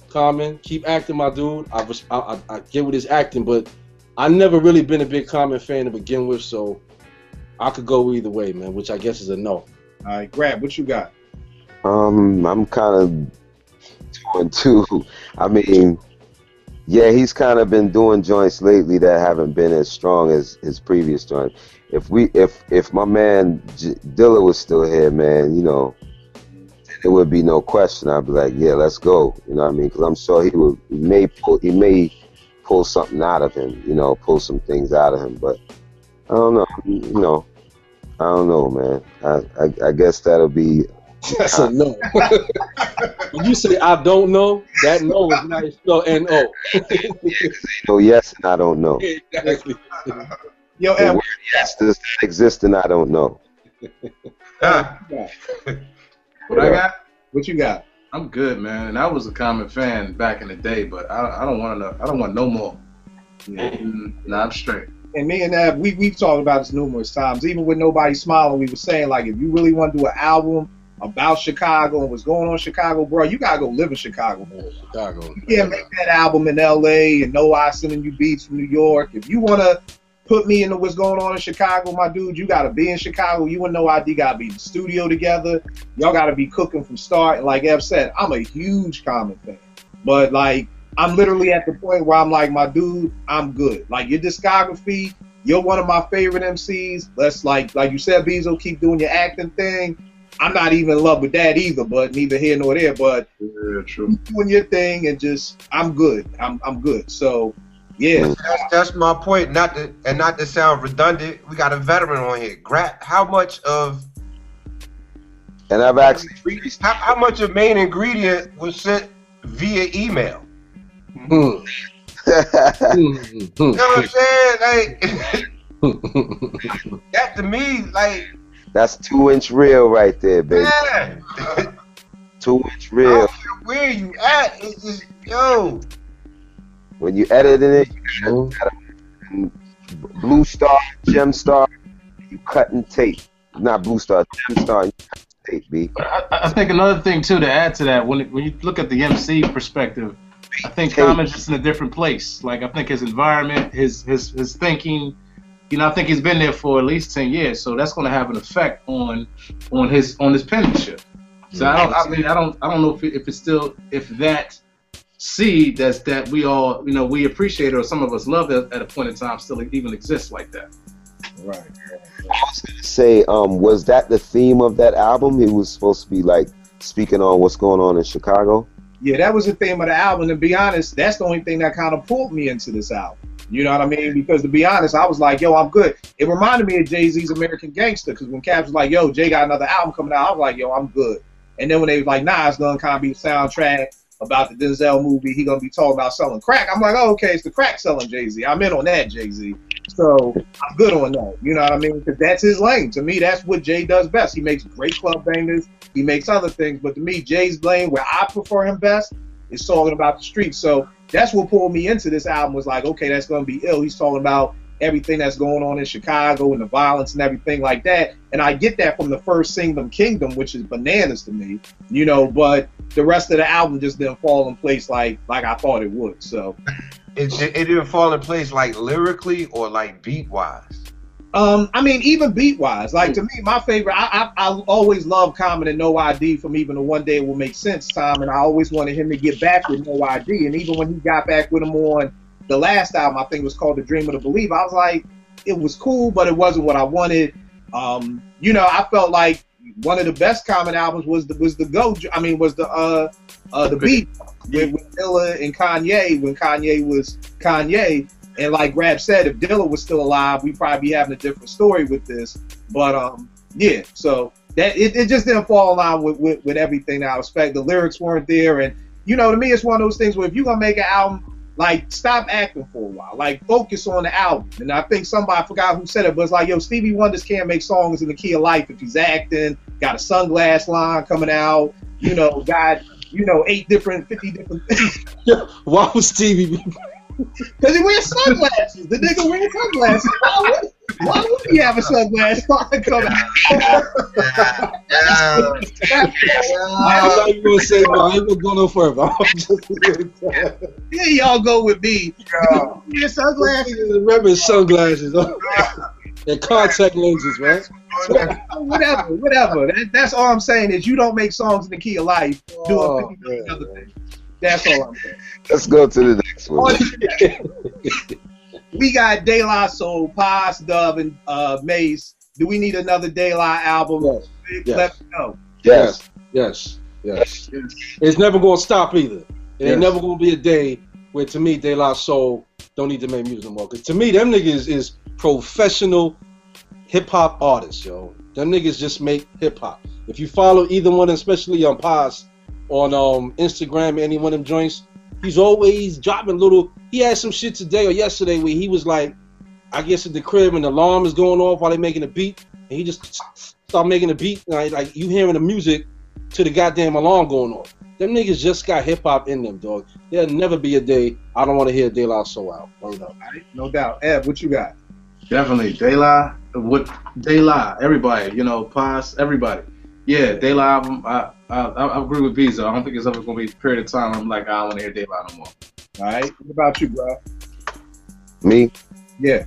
Common, keep acting, my dude. I get with his acting, but I never really been a big Common fan to begin with, so I could go either way, man, which I guess is a no. All right, Grab, what you got? I'm kind of torn too. I mean, yeah, he's kind of been doing joints lately that haven't been as strong as his previous joints. If my man Dilla was still here, man, you know, there would be no question. I'd be like, yeah, let's go. You know what I mean? Because I'm sure he may pull something out of him, you know, pull some things out of him. But I don't know, you know, I don't know, man. I guess that'll be. That's a no. When you say I don't know, that no is not spelled N-O. Yeah, because ain't no yes and I don't know. Exactly. Yo, the word yes does not exist and I don't know. What I got? What you got? I'm good, man. And I was a Common fan back in the day, but I don't want no more. Nah, I'm straight. And me and Ab, we've talked about this numerous times. Even with Nobody Smiling, we were saying, like, if you really want to do an album about Chicago and what's going on in Chicago, bro, you gotta go live in Chicago. Yeah, Chicago. You can't make that album in LA and know I sending you beats from New York. If you wanna put me into what's going on in Chicago, my dude, you gotta be in Chicago. You and No ID gotta be in the studio together. Y'all gotta be cooking from start. And like Ev said, I'm a huge Common fan. But like, I'm literally at the point where I'm like, my dude, I'm good. Like your discography, you're one of my favorite MCs. Let's like you said, Bezo, keep doing your acting thing. I'm not even in love with that either, but neither here nor there. But yeah, true. Doing your thing and just, I'm good. I'm good. So yeah, that's my point. Not to sound redundant, we got a veteran on here. How much of And I've actually how much of main ingredient was sent via email? Mm. You know what I'm saying? Like that to me, like that's 2-inch reel right there, baby. yeah. 2-inch I reel. don't care where you at, it's just yo. When you editing it, you gotta Blue Star, Gem Star, you cutting tape. Not Blue Star, Gem Star, you cutting tape, B. I think another thing too to add to that, when you look at the MC perspective, I think Common's just in a different place. Like I think his environment, his thinking, you know, I think he's been there for at least 10 years, so that's going to have an effect on his penmanship. So I don't know if that seed that we all, you know, we appreciate or some of us love at a point in time still even exists like that. right. I was gonna say, was that the theme of that album? He was supposed to be like speaking on what's going on in Chicago. Yeah, that was the theme of the album. To be honest, that's the only thing that kind of pulled me into this album. You know what I mean? Because to be honest, I was like, yo, I'm good. It reminded me of Jay-Z's American Gangster, because when Caps was like, yo, Jay got another album coming out, I was like, yo, I'm good. And then when they was like, nah, it's gonna kind of be a soundtrack about the Denzel movie, he gonna be talking about selling crack. I'm like, oh, okay, it's the crack selling Jay-Z. I'm in on that, Jay-Z. So I'm good on that. You know what I mean? Because that's his lane. To me, that's what Jay does best. He makes great club bangers. He makes other things. But to me, Jay's lane, where I prefer him best, is talking about the streets. So that's what pulled me into this album, was like, okay, that's going to be ill. He's talking about everything that's going on in Chicago and the violence and everything like that. And I get that from the first Kingdom, which is bananas to me, you know, but the rest of the album just didn't fall in place like I thought it would. So It didn't fall in place like lyrically or like beat wise. I mean, even beat wise, like to me, my favorite, I always loved Common and No ID from even the One Day It Will Make Sense time, and I always wanted him to get back with No ID. And even when he got back with him on the last album, I think it was called The Dream of the Believer, I was like, it was cool, but it wasn't what I wanted. You know, I felt like one of the best Common albums was the beat with Dilla and Kanye, when Kanye was Kanye. And like Rap said, if Dilla was still alive, we'd probably be having a different story with this. But yeah, so that it just didn't fall in line with everything that I expect. The lyrics weren't there, and you know, to me, it's one of those things where if you're gonna make an album, like, stop acting for a while, like focus on the album. And I think somebody, I forgot who said it, but it's like, yo, Stevie Wonder can't make songs in the key of life if he's acting. Got a sunglass line coming out, you know, got 50 different things. Why was Stevie? Because he wears sunglasses. The nigga wears sunglasses. Why would he have a sunglass line coming out? I thought you were going to say, no, I ain't going to go no further. Here y'all go with me. Yeah, sunglasses. Remember sunglasses. And contact lenses, man. Whatever. That's all I'm saying is you don't make songs in the key of life doing 50 million other things. That's all I'm saying. Let's go to the next one. We got De La Soul, Paz, Dub, and Mace. Do we need another De La album? Yes. Let me know. Yes. It's never going to stop either. It ain't never going to be a day where, to me, De La Soul don't need to make music no more. Because to me, them niggas is professional hip-hop artists, yo. Them niggas just make hip-hop. If you follow either one, especially on Paz, on Instagram, any one of them joints, he's always dropping little. He had some shit today or yesterday where he was like, I guess at the crib and the alarm is going off while they're making a beat, and he just start making a beat, and like you hearing the music to the goddamn alarm going off. Them niggas just got hip hop in them, dog. There'll never be a day I don't want to hear De La Soul out. No doubt. Ed, what you got? Definitely De La, everybody, Paz, everybody. Yeah, De La album. I agree with Visa. I don't think it's ever gonna be a period of time I'm like I don't want to hear De La no more. All right. What about you, bro? Me? Yeah.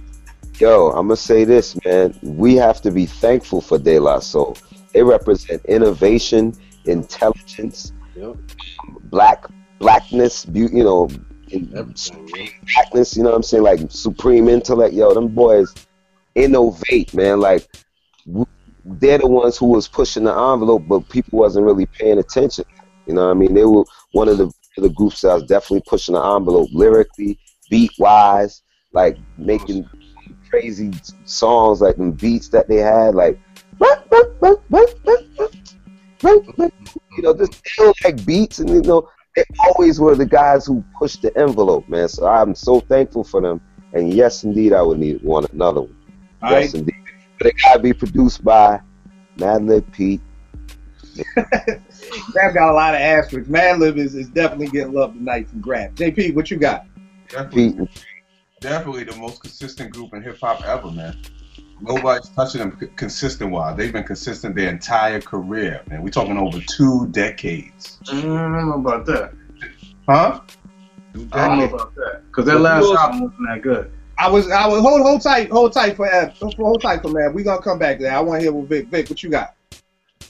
Yo, I'm gonna say this, man. We have to be thankful for De La Soul. They represent innovation, intelligence, blackness, you know, supreme blackness. You know what I'm saying? Like supreme intellect. Yo, them boys innovate, man. Like they're the ones who was pushing the envelope, but people wasn't really paying attention. You know what I mean? They were one of the groups that was definitely pushing the envelope lyrically, beat wise, like making crazy songs, like them beats that they had, like you know, just ill like beats, and you know, they always were the guys who pushed the envelope, man. So I'm so thankful for them. And yes, indeed, I would want another one. Yes, indeed. But it gotta be produced by Madlib Pete. Grab got a lot of asterisks. Madlib is definitely getting love tonight from Grab. JP, what you got? Definitely the most consistent group in hip hop ever, man. Nobody's touching them consistent wise. They've been consistent their entire career, man. We're talking over 2 decades. I don't know about that. Huh? I don't know about that because their last album wasn't that good. I was hold tight for Ev. Hold tight for man. We gonna come back to that. I want to hear what Vic. Vic, what you got?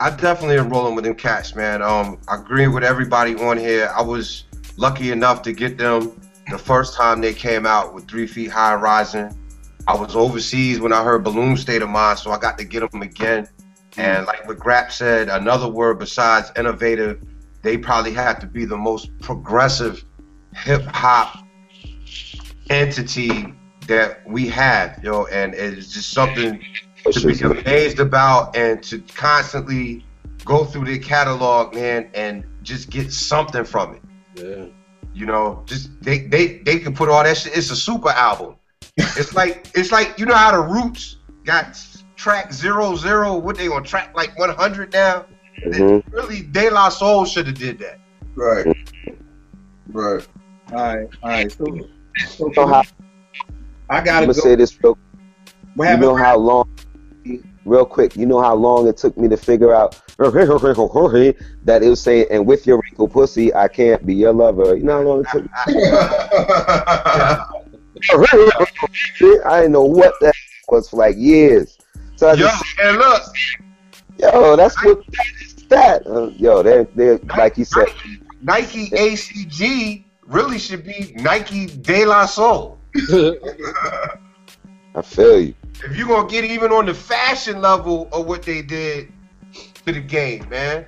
I definitely am rolling with them cats, man. I agree with everybody on here. I was lucky enough to get them the first time they came out with 3 Feet High Rising. I was overseas when I heard Balloon State of Mind, so I got to get them again. And like what Grap said, another word besides innovative, they probably have to be the most progressive hip hop entity that we have, yo, and it's just something to be amazed about and to constantly go through their catalog, man, and just get something from it. Yeah. You know, just they can put all that shit. It's a super album. It's like you know how the Roots got track 00, what they on track like 100 now? Mm-hmm. Really, De La Soul should have did that. Right. Right. All right. So I gotta I'm gonna go. say this real. What You know happened? how long? Real quick, you know how long it took me to figure out that it was saying, and with your wrinkle pussy, I can't be your lover. You know how long it took me? I didn't know what that was for like years. So I just, and look, yo, that's what that. Yo, they're like you said. Nike ACG really should be Nike De La Soul. I feel you. If you're gonna get even on the fashion level of what they did to the game, man.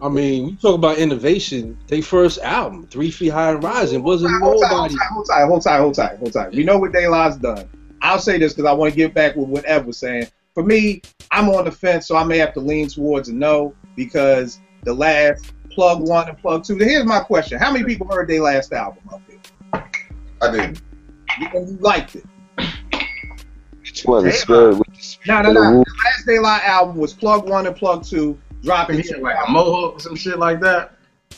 I mean, you talk about innovation. Their first album, 3 Feet High and Rising, wasn't nobody. Hold tight. We know what De La's done. I'll say this because I want to get back with what Ev was saying. For me, I'm on the fence, so I may have to lean towards a no because the last Plug 1 and Plug 2. Here's my question: how many people heard their last album up here? I did. And you liked it? Well, the spirit. No. The last De La album was Plug 1 and Plug 2, dropping He had like a mohawk or some shit like that.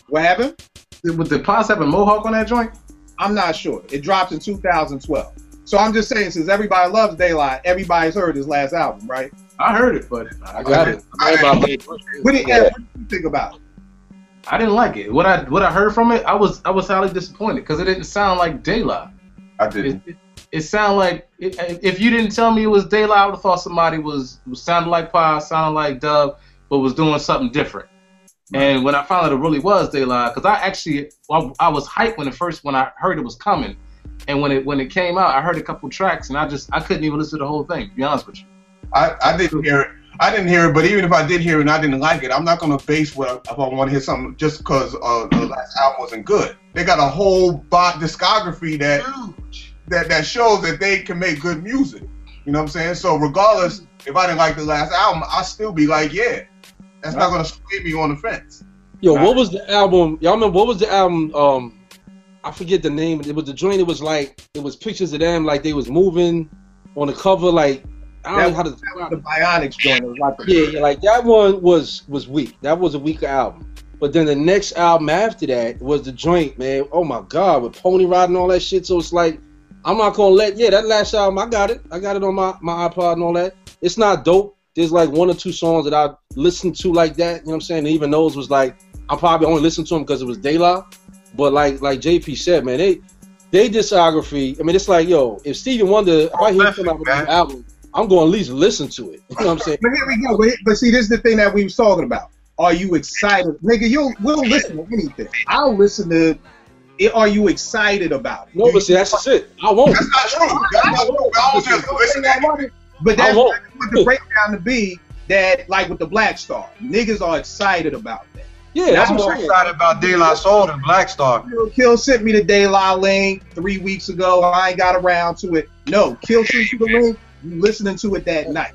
What happened? Would the Pops have a mohawk on that joint? I'm not sure. It dropped in 2012. So I'm just saying, since everybody loves De La, everybody's heard his last album, right? I heard it, but I got it. What did you think about it? I didn't like it. What I heard from it, I was highly disappointed because it didn't sound like De La. I didn't. It sounded like if you didn't tell me it was De La, I would have thought somebody was sounding like Pa, sounding like Dub, but was doing something different. Right. And when I found out it really was De La, because I was hyped when I heard it was coming, and when it came out, I heard a couple tracks and I couldn't even listen to the whole thing. To be honest with you, I didn't hear it. I didn't hear it, but even if I did hear it and I didn't like it, I'm not gonna base if I want to hear something just because the last album wasn't good. They got a whole discography that shows that they can make good music. You know what I'm saying? So regardless, if I didn't like the last album, I'll still be like, yeah, that's not gonna sway me on the fence. Yo, what was the album? Y'all remember what was the album? I forget the name. It was the joint. It was pictures of them like they was moving on the cover. Like I don't know how to describe the Bionics joint. It was like yeah, like that one was weak. That was a weaker album. But then the next album after that was the joint, man. Oh my God, with Pony Ride and all that shit. So it's like, I'm not gonna that last album, I got it on my iPod and all that. It's not dope. there's like one or two songs that I listened to like that. You know what I'm saying? And even those was like I probably only listened to them because it was De La. But like JP said, man, they discography. I mean, it's like, yo, if Stevie Wonder, if I hear him come out with an album, I'm going to at least listen to it. You know what I'm saying? But here we go. But see, this is the thing that we was talking about. Are you excited? Nigga, we'll listen to anything. I'll listen to it. Are you excited about it? No, but see, that's just it. I won't. That's not true. That's not true. I was just listening. But that's what the breakdown to be that, like with the Black Star, niggas are excited about that. Yeah, that's I'm what more I'm saying. excited about De La Soul than Black Star. Kill sent me the De La link 3 weeks ago. I ain't got around to it. No, Kill sent you the link. You listening to it that night.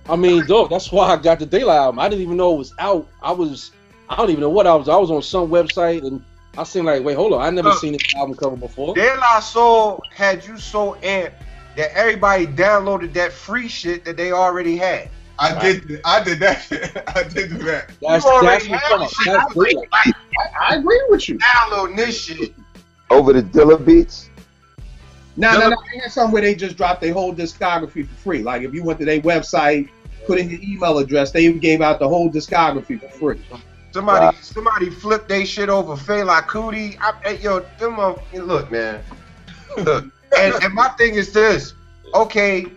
I mean, dog, that's why I got the De La album. I didn't even know it was out. I don't even know what I was. I was on some website and I seen like, wait, hold on. I never seen this album cover before. De La Soul had you so amped that everybody downloaded that free shit that they already had. I did that shit. I did do that. That's I agree with you. Downloading this shit. Over the Dilla beats? No. They had something where they just dropped their whole discography for free. Like if you went to their website, put in your email address, they gave out the whole discography for free. Somebody flipped they shit over Fela Kuti. Look, man. Look, and my thing is this. Okay,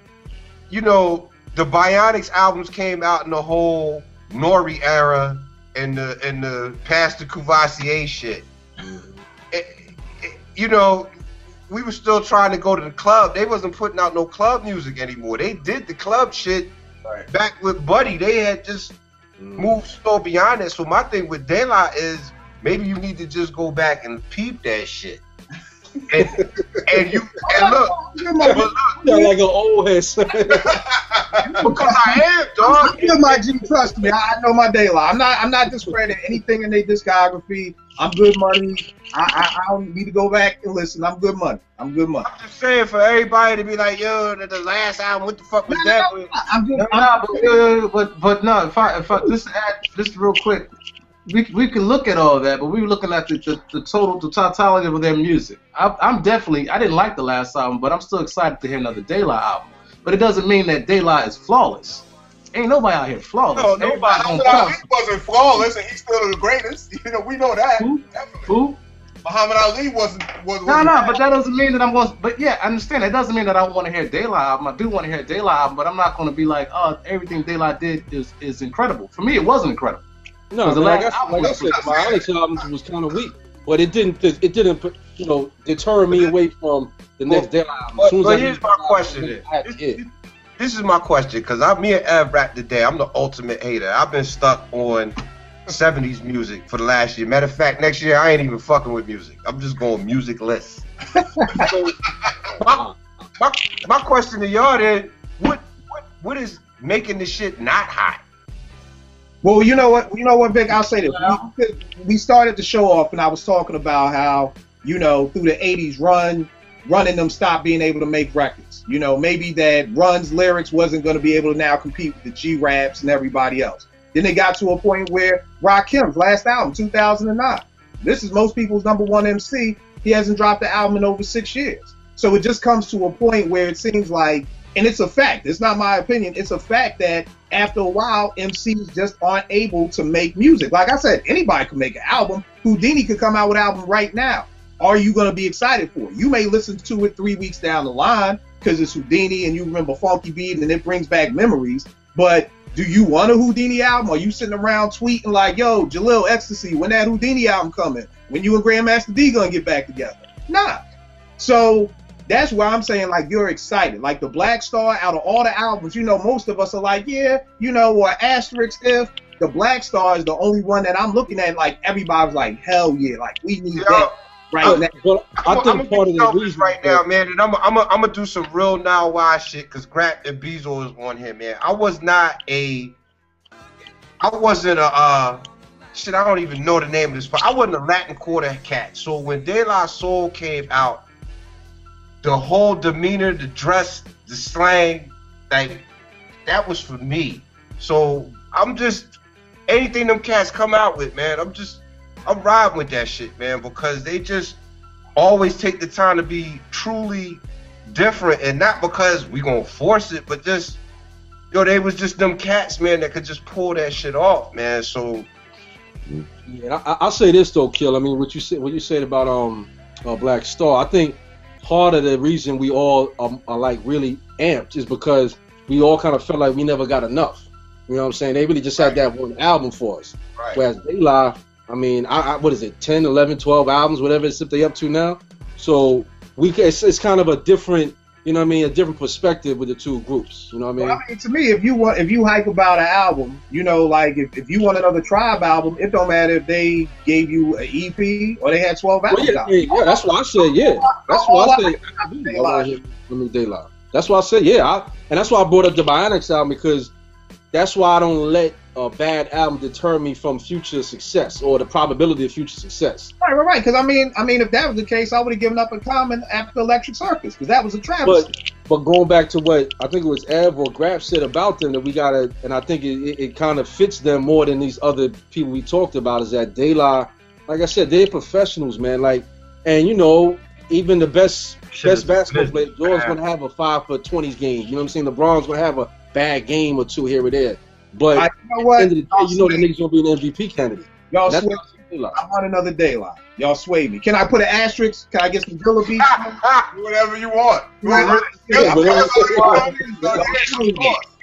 you know, the Bionics albums came out in the whole Nori era and the Pastor Courvoisier shit. You know, we were still trying to go to the club. They wasn't putting out no club music anymore. They did the club shit back with Buddy. They had just moved so beyond that. So my thing with De La is maybe you need to just go back and peep that shit. And look, like an old head. Because I am, dog. You're my G, trust me. I know my De La. I'm not discrediting anything in their discography. I'm Good Money. I don't need to go back and listen. I'm Good Money. I'm just saying for everybody to be like, yo, the last album, what the fuck was that? But no, if I just add this real quick, we can look at all that, but we were looking at the totality of their music. I didn't like the last album, but I'm still excited to hear another De La album. But it doesn't mean that De La is flawless. Ain't nobody out here flawless. No, nobody. He wasn't flawless, and he's still the greatest. You know, we know that. Who? Muhammad Ali wasn't. No, but that doesn't mean that I'm going. But yeah, I understand. That doesn't mean that I want to hear De La album. I do want to hear De La album, but I'm not going to be like, oh, everything De La did is incredible. For me, it wasn't incredible. No, like I said, my Alex album was kind of weak, but it didn't deter me away from the next De La album. But here's my question. This is my question, because me and Ev rap today. I'm the ultimate hater. I've been stuck on 70s music for the last year. Matter of fact, next year I ain't even fucking with music. I'm just going musicless. So my question to y'all is, what is making this shit not hot? Well, you know what, Vic? I'll say this. We started the show off, and I was talking about how, you know, through the 80s, Run and them stopped being able to make records. You know, maybe that Run's lyrics wasn't going to be able to now compete with the G Raps and everybody else. Then they got to a point where Rakim's last album, 2009. This is most people's #1 MC. He hasn't dropped the album in over 6 years. So it just comes to a point where it seems like, and it's a fact, it's not my opinion, it's a fact that after a while, MCs just aren't able to make music. Like I said, anybody can make an album. Whodini could come out with an album right now. Are you going to be excited for it? You may listen to it 3 weeks down the line because it's Whodini and you remember Funky Beat and it brings back memories. But do you want a Whodini album? Are you sitting around tweeting like, yo, Jalil Ecstasy, when that Whodini album coming? When you and Grandmaster D gonna get back together? Nah. So that's why I'm saying, like, you're excited. Like the Black Star, out of all the albums, you know, most of us are like, yeah, you know, or asterisk if. The Black Star is the only one that I'm looking at, like, everybody's like, hell yeah, like, we need that right now. Well, I think part of the reason right now, man, and I'm gonna do some real now why shit, because Grap and Bezo is on here, man. I wasn't a shit, I don't even know the name of this, but I wasn't a Latin Quarter cat. So when De La Soul came out, the whole demeanor, the dress, the slang, like, that was for me. So I'm just, anything them cats come out with, man, I'm riding with that shit, man, because they just always take the time to be truly different, and not because we gonna force it, but just, yo, they was just them cats, man, that could just pull that shit off, man. So yeah, I'll say this though, Kill. I mean, what you said about Black Star. I think part of the reason we all are like really amped is because we all kind of felt like we never got enough. You know what I'm saying? They really just had that one album for us. Right. Whereas De La, I mean, what is it, 10, 11, 12 albums, whatever it's they up to now. So it's kind of a different, you know what I mean, a different perspective with the two groups. You know what I mean? Well, I mean, to me, if you hype about an album, you know, like if you want another Tribe album, it don't matter if they gave you an EP or they had 12 albums. Yeah, that's why I said, yeah. That's why I said, De La. That's why I said, yeah. And that's why I brought up the Bionics album, because that's why I don't let a bad album deter me from future success or the probability of future success. Right. Because I mean, if that was the case, I would have given up a Common after Electric Circus, because that was a travesty. But going back to what I think it was Ev or Graf said about them, that we gotta, and I think it kind of fits them more than these other people we talked about, is that De La, like I said, they're professionals, man. Like, and you know, even the best basketball player, Jordan's gonna have a 5 for 20s game. You know what I'm saying? LeBron's gonna have a bad game or two here or there. But you know what? At the end of the day, you know the nigga's gonna be an MVP candidate. Y'all sway me. I want another De La. Y'all sway me. Can I put an asterisk? Can I get some Gorilla Beats? Whatever you want.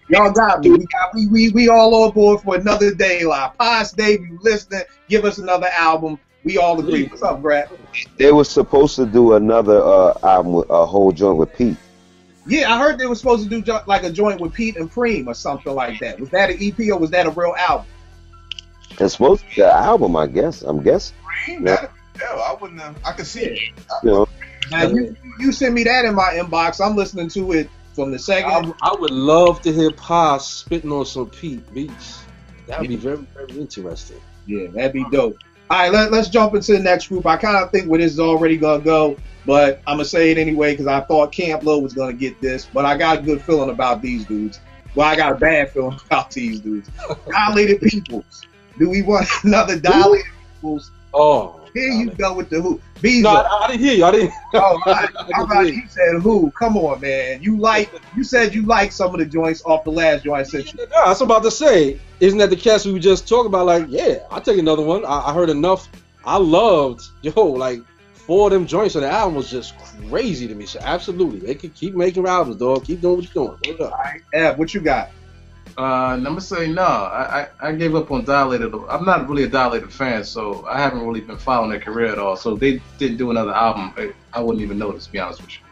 Y'all got me. We all on board for another De La. Paz, Dave, you listening? Give us another album. We all agree. What's up, Brad? They were supposed to do another album, a whole joint with Pete. Yeah, I heard they were supposed to do like a joint with Pete and Preem or something like that. Was that an EP or was that a real album? It's supposed to be an album, I guess. I'm guessing. Preem? Yeah, I wouldn't have. I could see it. You know. Now, you send me that in my inbox. I'm listening to it from the second. I would love to hear Paz spitting on some Pete beats. That would be very, very interesting. Yeah, that'd be dope. All right, let's jump into the next group. I kind of think where this is already going to go, but I'm going to say it anyway because I thought Camp Low was going to get this, but I got a good feeling about these dudes. Well, I got a bad feeling about these dudes. Dilated Peoples. Do we want another Dilated Peoples? Oh. Here you go with the who. Beezer. No, I didn't hear you. I didn't. Oh, I thought you said who. Come on, man. You said you like some of the joints off the last joint I sent you. No, I was about to say, isn't that the cast we were just talking about? Like, yeah, I'll take another one. I heard enough. I loved, like 4 of them joints on the album was just crazy to me. So absolutely, they could keep making albums, dog. Keep doing what you're doing. What up? All right, Eb, what you got? I'm gonna say no. I gave up on Dilated. I'm not really a Dilated fan, so I haven't really been following their career at all. So if they didn't do another album, I wouldn't even notice, to be honest with you.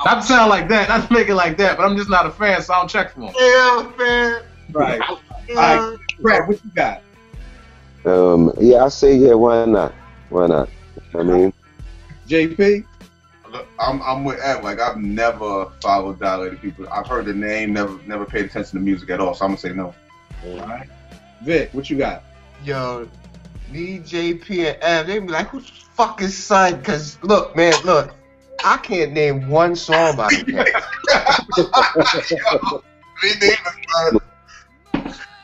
Not to sound like that, not to make it like that, but I'm just not a fan, so I don't check for them. yeah, man. Right. All right, Brad, what you got? Yeah, I say yeah. Why not? Why not? I mean, JP. I'm with Ed. Like, I've never followed Dilated People. I've heard the name, never paid attention to music at all. So I'm gonna say no. All right, Vic, what you got? Yo, me, JP, and Ev, they be like, who's fucking son? Cause look, man, I can't name one song by them cats.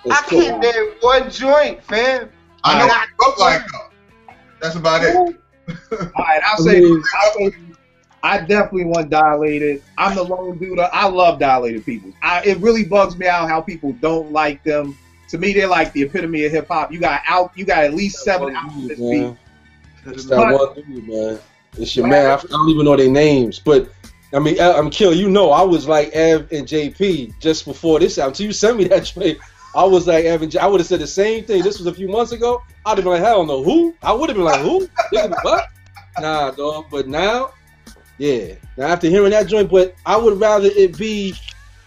I can't name one joint, fam. I know what you look like though. That's about it. All right, I'll say I definitely want Dilated. I'm the lone dude. I love Dilated People. It really bugs me out how people don't like them. To me, they're like the epitome of hip hop. You got at least 7 albums this beat. It's that one dude, man. It's your man. I don't even know their names, but I mean, I'm Kill. You know, I was like Ev and JP just before this album. So you sent me that trade. I was like Ev and I would have said the same thing. This was a few months ago. I'd have been like, hell no, who? I would have been like, who? What? Nah, dog. But now. Yeah, now after hearing that joint, but I would rather it be,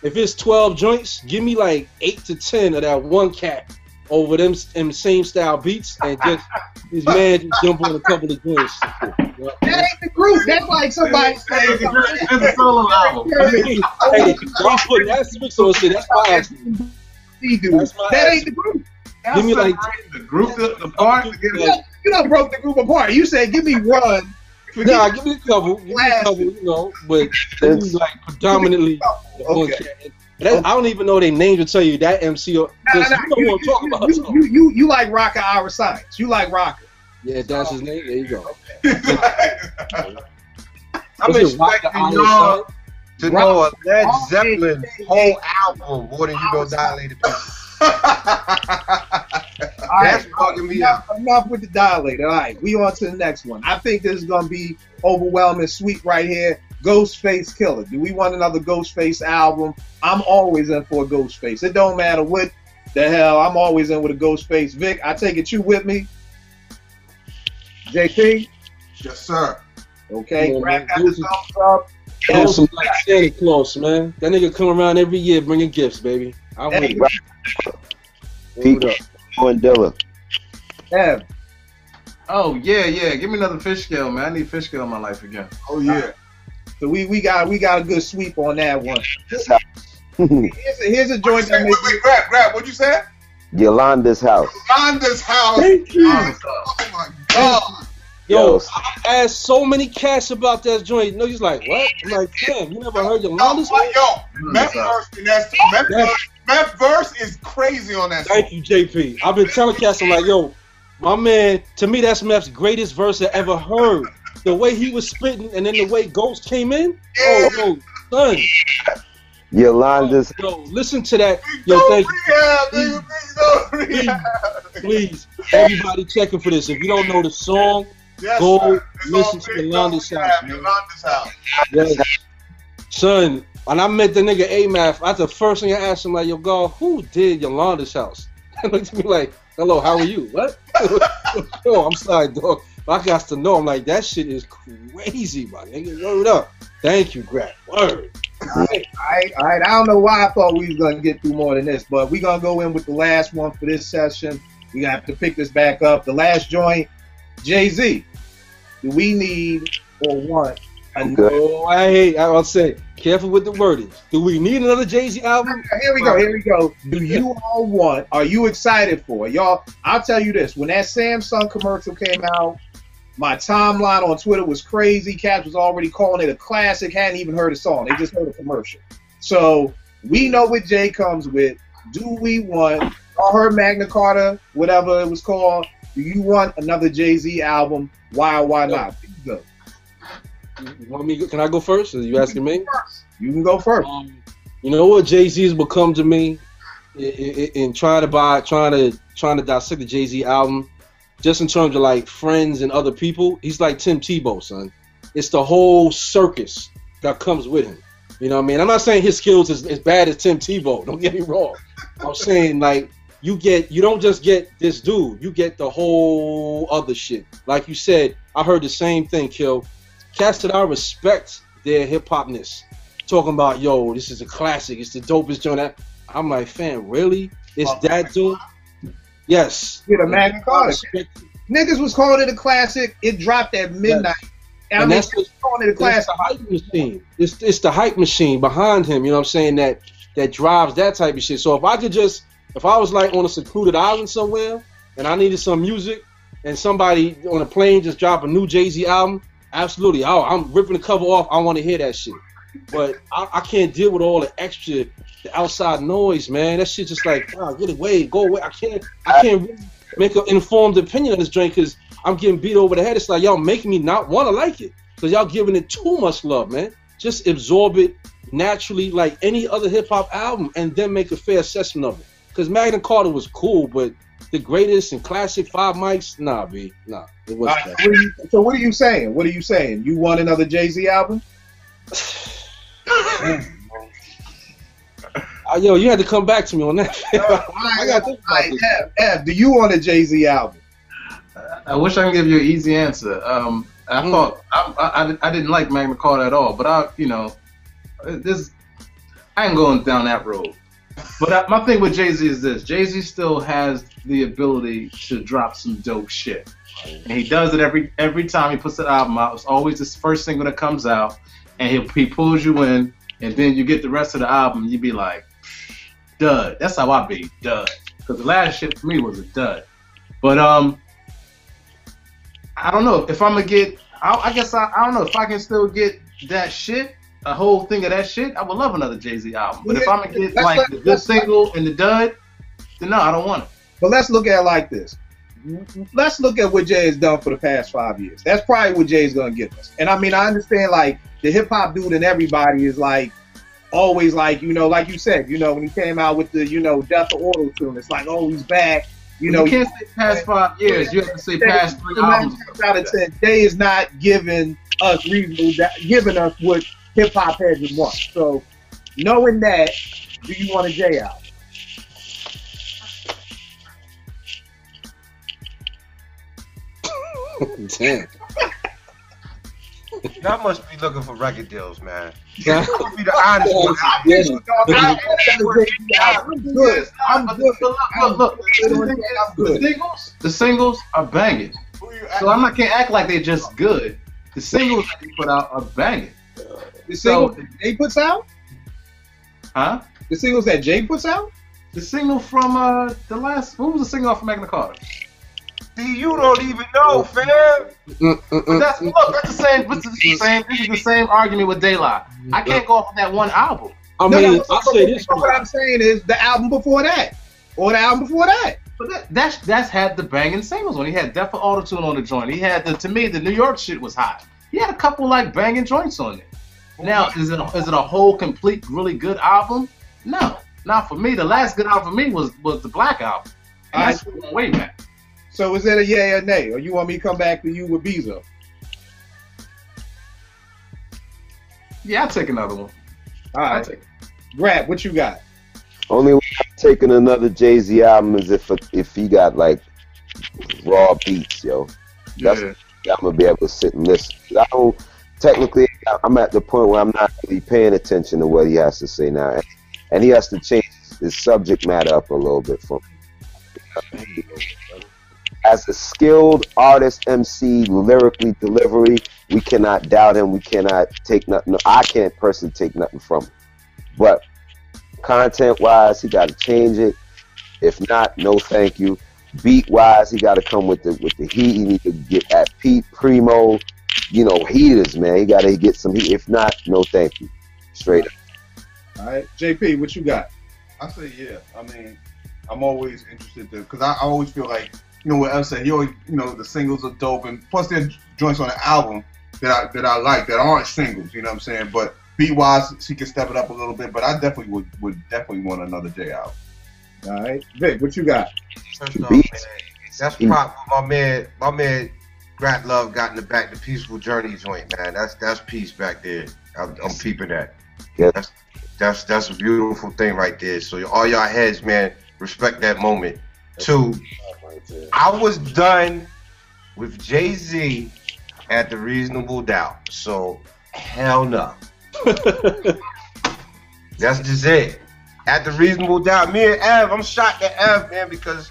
if it's 12 joints, give me like 8 to 10 of that one cat over them same style beats, and just this man just jump on a couple of joints. That ain't the group. That's like somebody saying It's a solo album. Hey, y'all putting asterisks on shit. That's my asterisks. That ain't the group. Give me like the group apart. You done broke the group apart. You said give me one. Nah, give me a couple, you know, but it's like predominantly okay. I don't even know their names to tell you that MC. You know what I'm talking about. You like Rocker Our Science. You like Rocker. Yeah, that's his name. There you go. I'm expecting y'all. to know a Led Zeppelin whole album more than you know Dilated Pieces. That's fucking me up. Enough with the Dilated. All right, we on to the next one. I think this is gonna be overwhelming sweet right here. Ghostface Killer. Do we want another Ghostface album? I'm always in for a Ghostface. It don't matter what the hell. I'm always in with a Ghostface. Vic, I take it you with me. JP? Yes, sir. Okay, Grab got his thumbs up. Oh, some like Santa Claus, man. That nigga come around every year bringing gifts, baby. I'm with it. Pete and Dilla. Ev. Oh yeah. Give me another fish scale, man. I need fish scale in my life again. Oh yeah. So we got a good sweep on that one. Here's a joint that makes wait, grab. What'd you say? Yolanda's house. Yolanda's house. Thank you. Oh my God. Yo, I asked so many cats about that joint. No, he's like, what? I'm like, damn, you never heard Yolanda's house? Yo, Meth verse is crazy on that song. Thank you, JP. I've been telling cats, I'm like, yo, my man, to me, that's Meth's greatest verse I ever heard. The way he was spitting and then the way Ghost came in. Yeah. Oh, son. Yolanda's. Yo, listen to that. Yo, thank you. Please, everybody checking for this. If you don't know the song, go listen to Yolanda's house. Yolanda's house. Yes. Son, when I met the nigga A-Math, that's the first thing I asked him, like, yo, God, who did Yolanda's house? He looked at me like, hello, how are you? What? Yo, I'm sorry, dog. I got to know. I'm like, that shit is crazy, my nigga. Word up. Thank you, Grab. Word. All right. I don't know why I thought we was gonna get through more than this, but we're gonna go in with the last one for this session. We have to pick this back up. The last joint, Jay-Z. Do we need or want another? Oh, I'll say, careful with the wordage. Do we need another Jay-Z album? Here we go. Do you all want, are you excited for it? Y'all, I'll tell you this. When that Samsung commercial came out, my timeline on Twitter was crazy. Cats was already calling it a classic. Hadn't even heard the song. They just heard a commercial. So we know what Jay comes with. Do we want, I heard Magna Carta, whatever it was called. Do you want another Jay-Z album? Why or why not? Go. You want me? Can I go first? Are you asking me? You can go first. You know what Jay-Z has become to me in trying to dissect the Jay-Z album, just in terms of like friends and other people. He's like Tim Tebow, son. It's the whole circus that comes with him. You know what I mean? I'm not saying his skills is as bad as Tim Tebow. Don't get me wrong. I'm saying like you don't just get this dude. You get the whole other shit. Like you said, I heard the same thing, Kill. Cats that I respect their hip hopness. Talking about, yo, this is a classic. It's the dopest joint. I'm like, fam, really? It's that dude? Yes. Get a Magna Carta. Niggas was calling it a classic. It dropped at midnight. Yes. And that's calling it a classic. It's the hype machine. It's the hype machine behind him. You know what I'm saying? That drives that type of shit. So if I was like on a secluded island somewhere and I needed some music and somebody on a plane just dropped a new Jay-Z album, absolutely. I'm ripping the cover off. I want to hear that shit. But I can't deal with all the extra, the outside noise, man. That shit just like, wow, get away, go away. I can't really make an informed opinion on this joint because I'm getting beat over the head. It's like, y'all making me not want to like it because y'all giving it too much love, man. Just absorb it naturally like any other hip-hop album and then make a fair assessment of it. Because Magna Carta was cool, but the greatest and classic 5 mics, nah, B. Nah, it wasn't that. So what are you saying? What are you saying? You want another Jay-Z album? Yo, you had to come back to me on that. I got to think about this. Ev, do you want a Jay-Z album? I wish I could give you an easy answer. I thought I didn't like Magna Carta at all, but I ain't going down that road. But my thing with Jay-Z is this: Jay-Z still has the ability to drop some dope shit, and he does it every time he puts an album out. It's always the first single that comes out, and he pulls you in, and then you get the rest of the album, you be like, dud. That's how I be, dud. Because the last shit for me was a dud. But I don't know if I'm gonna get. I guess I don't know if I can still get that shit. A whole thing of that shit, I would love another Jay-Z album. But if I'm gonna get like the good single and the dud, then no, I don't want it. But let's look at it like this. let's look at what Jay has done for the past 5 years. That's probably what Jay's gonna give us. And I mean, I understand like the hip hop dude and everybody is like always like, you know, like you said, you know, when he came out with the, you know, Death of Auto Tune, it's like, oh, he's back. You know, you can't say past 5 years. You have to say past 3 albums. Out of 10, Jay is not giving us giving us what hip hop heads would want. So, knowing that, do you want a Jay album? Damn. Y'all must be looking for record deals, man. That would be the honest one. Look. The singles are banging. So I can't act like they're just good. The singles that they put out are banging. The singles that Jay puts out? Huh? The singles that Jay puts out? The single from the last. What was the single off of Magna Carta? See, you don't even know, fam. But that's the same. This is the same argument with De La. I can't go off of that one album. I mean, I'll say this. What I'm saying is the album before that, or the album before that. But that's had the banging singles on. He had Death of Auto-Tune on the joint. He had to me the New York shit was hot. He had a couple like banging joints on it. Now is it a whole complete really good album? No, not for me. The last good album for me was the Black Album. And that's way back. So is it a yay or nay, or you want me to come back to you with Bezo? Yeah, I'll take another one. All right, Grab, what you got? Only way I'm taking another Jay-Z album is if he got like raw beats, yo. That's I'm gonna be able to sit and listen. I don't technically. I'm at the point where I'm not really paying attention to what he has to say now, and he has to change his subject matter up a little bit for me. As a skilled artist, MC, lyrically delivery, we cannot doubt him. We cannot take nothing. No, I can't personally take nothing from him. But content-wise, he got to change it. If not, no thank you. Beat-wise, he got to come with the heat. He need to get at Pete, Primo, you know, heaters, man. He got to get some heat. If not, no thank you. Straight up. All right, JP, what you got? I say yeah. I mean, I'm always interested because I always feel like, you know what Ev said, he always, you know, the singles are dope, and plus there's joints on the album that I like that aren't singles, you know what I'm saying? But beat-wise, she can step it up a little bit, but I definitely would definitely want another J album. All right, Vic, what you got? First off, man, that's prop my man Grat Love got in the back, the Peaceful Journey joint, man. That's peace back there. I'm peeping that. Yeah. That's a beautiful thing right there. So all y'all heads, man, respect that moment. Two, I was done with Jay-Z at the Reasonable Doubt, so hell no. That's just it. At the Reasonable Doubt, me and Ev, I'm shocked at Ev, man, because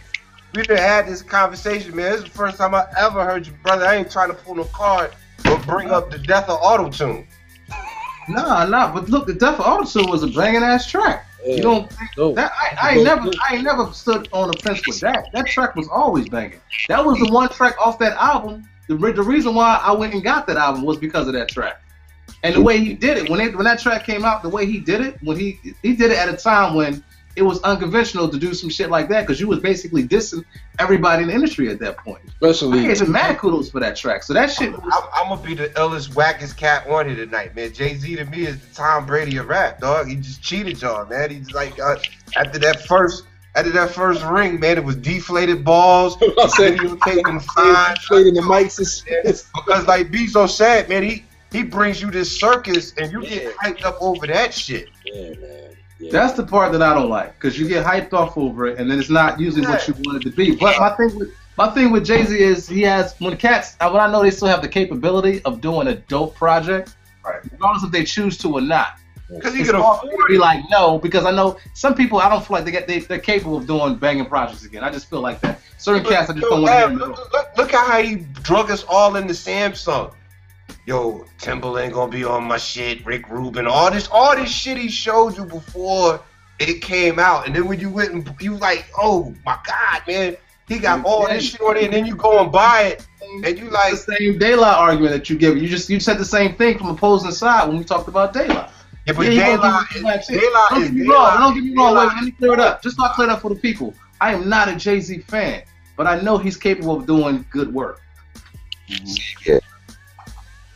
we done had this conversation, man. This is the first time I ever heard you, brother. I ain't trying to pull no card or bring up the Death of Auto-Tune. Nah, but look, the Death of Auto-Tune was a banging ass track. You don't think that I ain't never stood on the fence with that. That track was always banging. That was the one track off that album. The reason why I went and got that album was because of that track. And the way he did it, when that track came out, the way he did it, when he did it at a time when it was unconventional to do some shit like that, because you was basically dissing everybody in the industry at that point. Especially, I gave him mad kudos for that track. So that shit I'm gonna be the illest, wackest cat on here tonight, man. Jay-Z to me is the Tom Brady of rap, dog. He just cheated y'all, man. He's like after that first ring, man, it was deflated balls. Videotaping fine. Deflating the mics and shit. Because like Bezo said, man, he brings you this circus and you get hyped up over that shit. Yeah, man. Yeah. That's the part that I don't like, because you get hyped off over it, and then it's not usually what you want it to be. But my thing with Jay-Z is when I know they still have the capability of doing a dope project, right, regardless if they choose to or not. Because he could afford to be like no, because I know some people I don't feel like they're capable of doing banging projects again. I just feel like that. Certain cats I just don't want to look at how he drug us all into Samsung. Yo, Timberland gonna be on my shit, Rick Rubin, all this shit he showed you before it came out, and then when you went and you like, oh my God, man, he got all this shit on it, and then you go and buy it, and you like the same De La argument that you give. You said the same thing from opposing side when we talked about De La. Yeah, but De La don't get me wrong. Wait, let me clear it up. Just so I clear it up for the people. I am not a Jay-Z fan. but I know he's capable of doing good work. Yeah.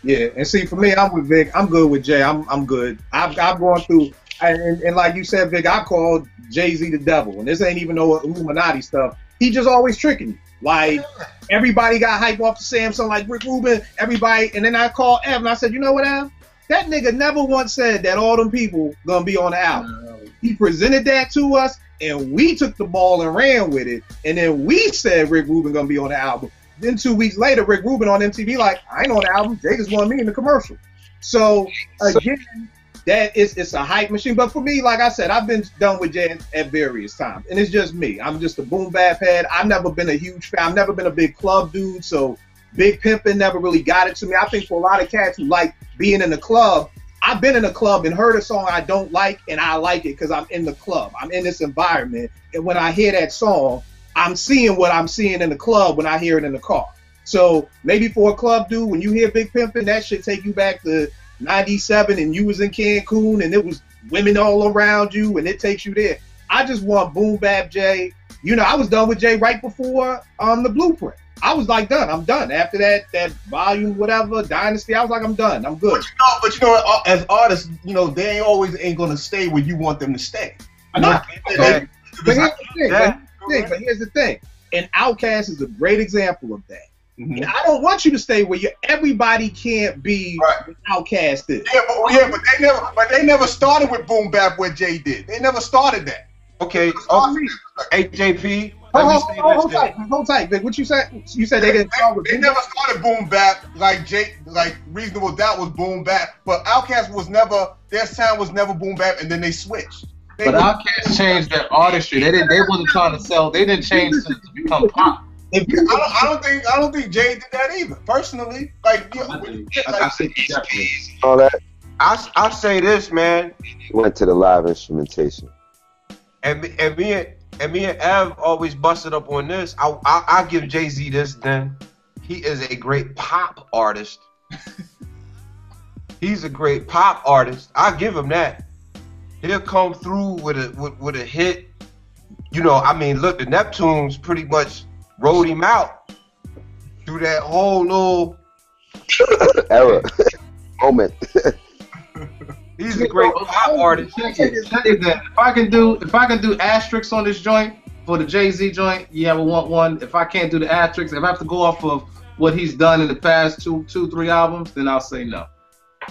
Yeah, and see, for me, I'm with Vic. I'm good with Jay. I'm good. I've gone through, and like you said, Vic, I called Jay-Z the devil, and this ain't even no Illuminati stuff. He just always tricking you. Like, everybody got hype off the Samsung, like Rick Rubin, everybody, and then I called Ev, and I said, you know what, Ev? That nigga never once said that all them people gonna be on the album. He presented that to us, and we took the ball and ran with it, and then we said Rick Rubin gonna be on the album. Then 2 weeks later, Rick Rubin on MTV like, I ain't on the album. Jay just wanted me in the commercial. So again, it's a hype machine. But for me, like I said, I've been done with Jay at various times, and it's just me. I'm just a boom bap head. I've never been a huge fan. I've never been a big club dude. So Big Pimpin' never really got it to me. I think for a lot of cats who like being in the club, I've been in a club and heard a song I don't like, and I like it because I'm in the club. I'm in this environment, and when I hear that song, I'm seeing what I'm seeing in the club when I hear it in the car. So maybe for a club dude, when you hear Big Pimpin', that should take you back to 97 and you was in Cancun and it was women all around you and it takes you there. I just want boom bap Jay. You know, I was done with Jay right before the Blueprint. I was like done. I'm done. After that volume, whatever, Dynasty, I was like, I'm done. I'm good. But you know, as artists, you know, they ain't gonna stay where you want them to stay. I know. But here's the thing. And Outkast is a great example of that. Mm-hmm. I don't want you to stay where everybody can't be what Outkast is. But they never started with boom bap where Jay did. They never started that. Okay. AJP. Hold tight, Vic. What you said? You said they didn't start with They never started boom bap like Reasonable Doubt was boom bap, but Outkast was never, their sound was never boom bap, and then they switched. But Outkast changed their artistry. They wasn't trying to sell. They didn't change to become pop. I don't think Jay did that either. Personally, all that. I'll say this, man. He went to the live instrumentation. And me and Ev always busted up on this. I'll give Jay-Z this then. He is a great pop artist. He's a great pop artist. I'll give him that. He'll come through with a hit. You know, I mean, look, the Neptunes pretty much rode him out through that whole little era moment. He's a great pop artist. If I can do asterisks on this joint for the Jay-Z joint, yeah, I would want one. If I can't do the asterisks, if I have to go off of what he's done in the past two, 3 albums, then I'll say no.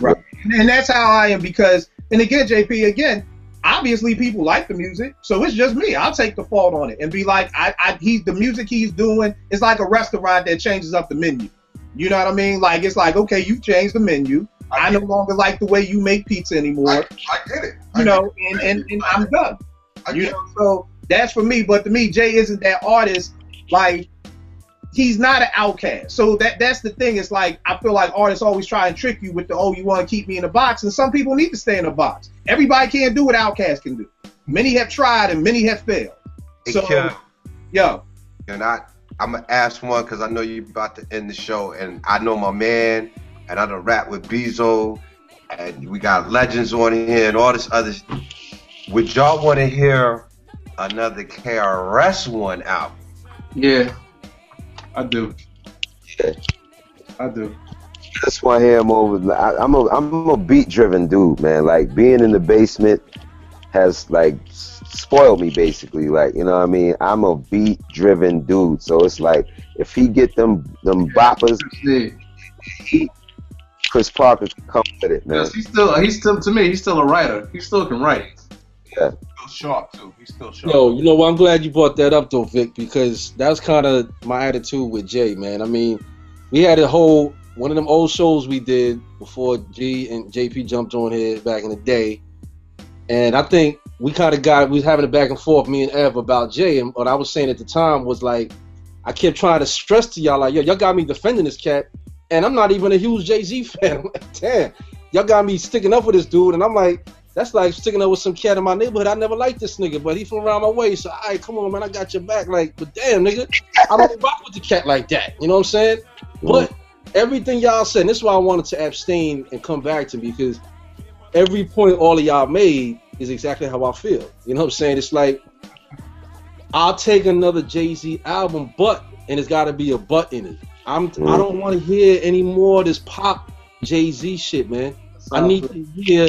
Right, and that's how I am because, and again, JP, again, obviously people like the music, so it's just me. I'll take the fault on it and be like, the music he's doing is like a restaurant that changes up the menu. You know what I mean? Like, it's like, okay, you changed the menu. I no longer like the way you make pizza anymore. I get it. And I'm done. So that's for me. But to me, Jay isn't that artist. Like, he's not an Outkast. So that's the thing. It's like, I feel like artists always try and trick you with you want to keep me in a box. And some people need to stay in a box. Everybody can't do what Outkast can do. Many have tried and many have failed. And I'm going to ask one because I know you're about to end the show. And I know my man, and I done rap with Bezo, and we got legends on here and all this other. Would y'all want to hear another KRS One album? Yeah, I do. Yeah, I do. I just want to hear him over. I'm a beat driven dude, man. Like being in the basement has like spoiled me basically. Like, you know what I mean? I'm a beat driven dude, so it's like if he get them boppers, Chris Parker can come with it, man. Yes, he's still to me, he's still a writer. He still can write. Yeah. He's still sharp too. He's still sharp. Yo, you know what? I'm glad you brought that up though, Vic, because that's kind of my attitude with Jay, man. I mean, we had one of them old shows we did before G and JP jumped on here back in the day, and I think we was having a back and forth, me and Ev, about Jay, and what I was saying at the time was like, I kept trying to stress to y'all like, yo, y'all got me defending this cat. And I'm not even a huge Jay-Z fan. I'm like, damn, y'all got me sticking up with this dude. And I'm like, that's like sticking up with some cat in my neighborhood. I never liked this nigga, but he from around my way. So, all right, come on, man, I got your back. Like, but damn, nigga, I don't rock with the cat like that. You know what I'm saying? But everything y'all said, and this is why I wanted to abstain and come back to me, because every point all of y'all made is exactly how I feel. You know what I'm saying? It's like, I'll take another Jay-Z album, and it's got to be a but in it. I don't want to hear any more of this pop Jay-Z shit, man. I need to hear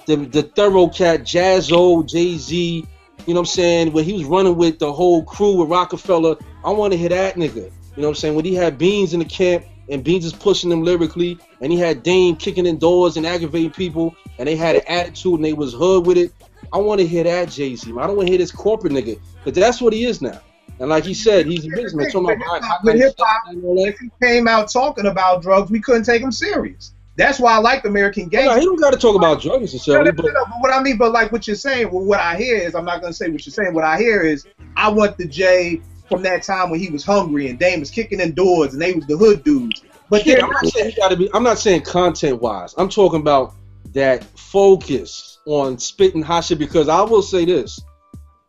the thorough cat, Jazzo, Jay-Z, you know what I'm saying, when he was running with the whole crew with Rockefeller. I want to hear that nigga. You know what I'm saying? When he had Beans in the camp, and Beans is pushing them lyrically, and he had Dame kicking in doors and aggravating people, and they had an attitude and they was hood with it. I want to hear that Jay-Z, man. I don't want to hear this corporate nigga, because that's what he is now. And like he said, he's a businessman. If he came out talking about drugs, we couldn't take him serious. That's why I like American Gangster. No, he don't got to talk about drugs necessarily. But what I mean, but like what you're saying, what I hear is, I'm not going to say what you're saying. What I hear is, I want the Jay from that time when he was hungry and Dame was kicking in doors and they was the hood dudes. But yeah, I'm not saying he gotta be. I'm not saying content wise. I'm talking about that focus on spitting hot shit, because I will say this: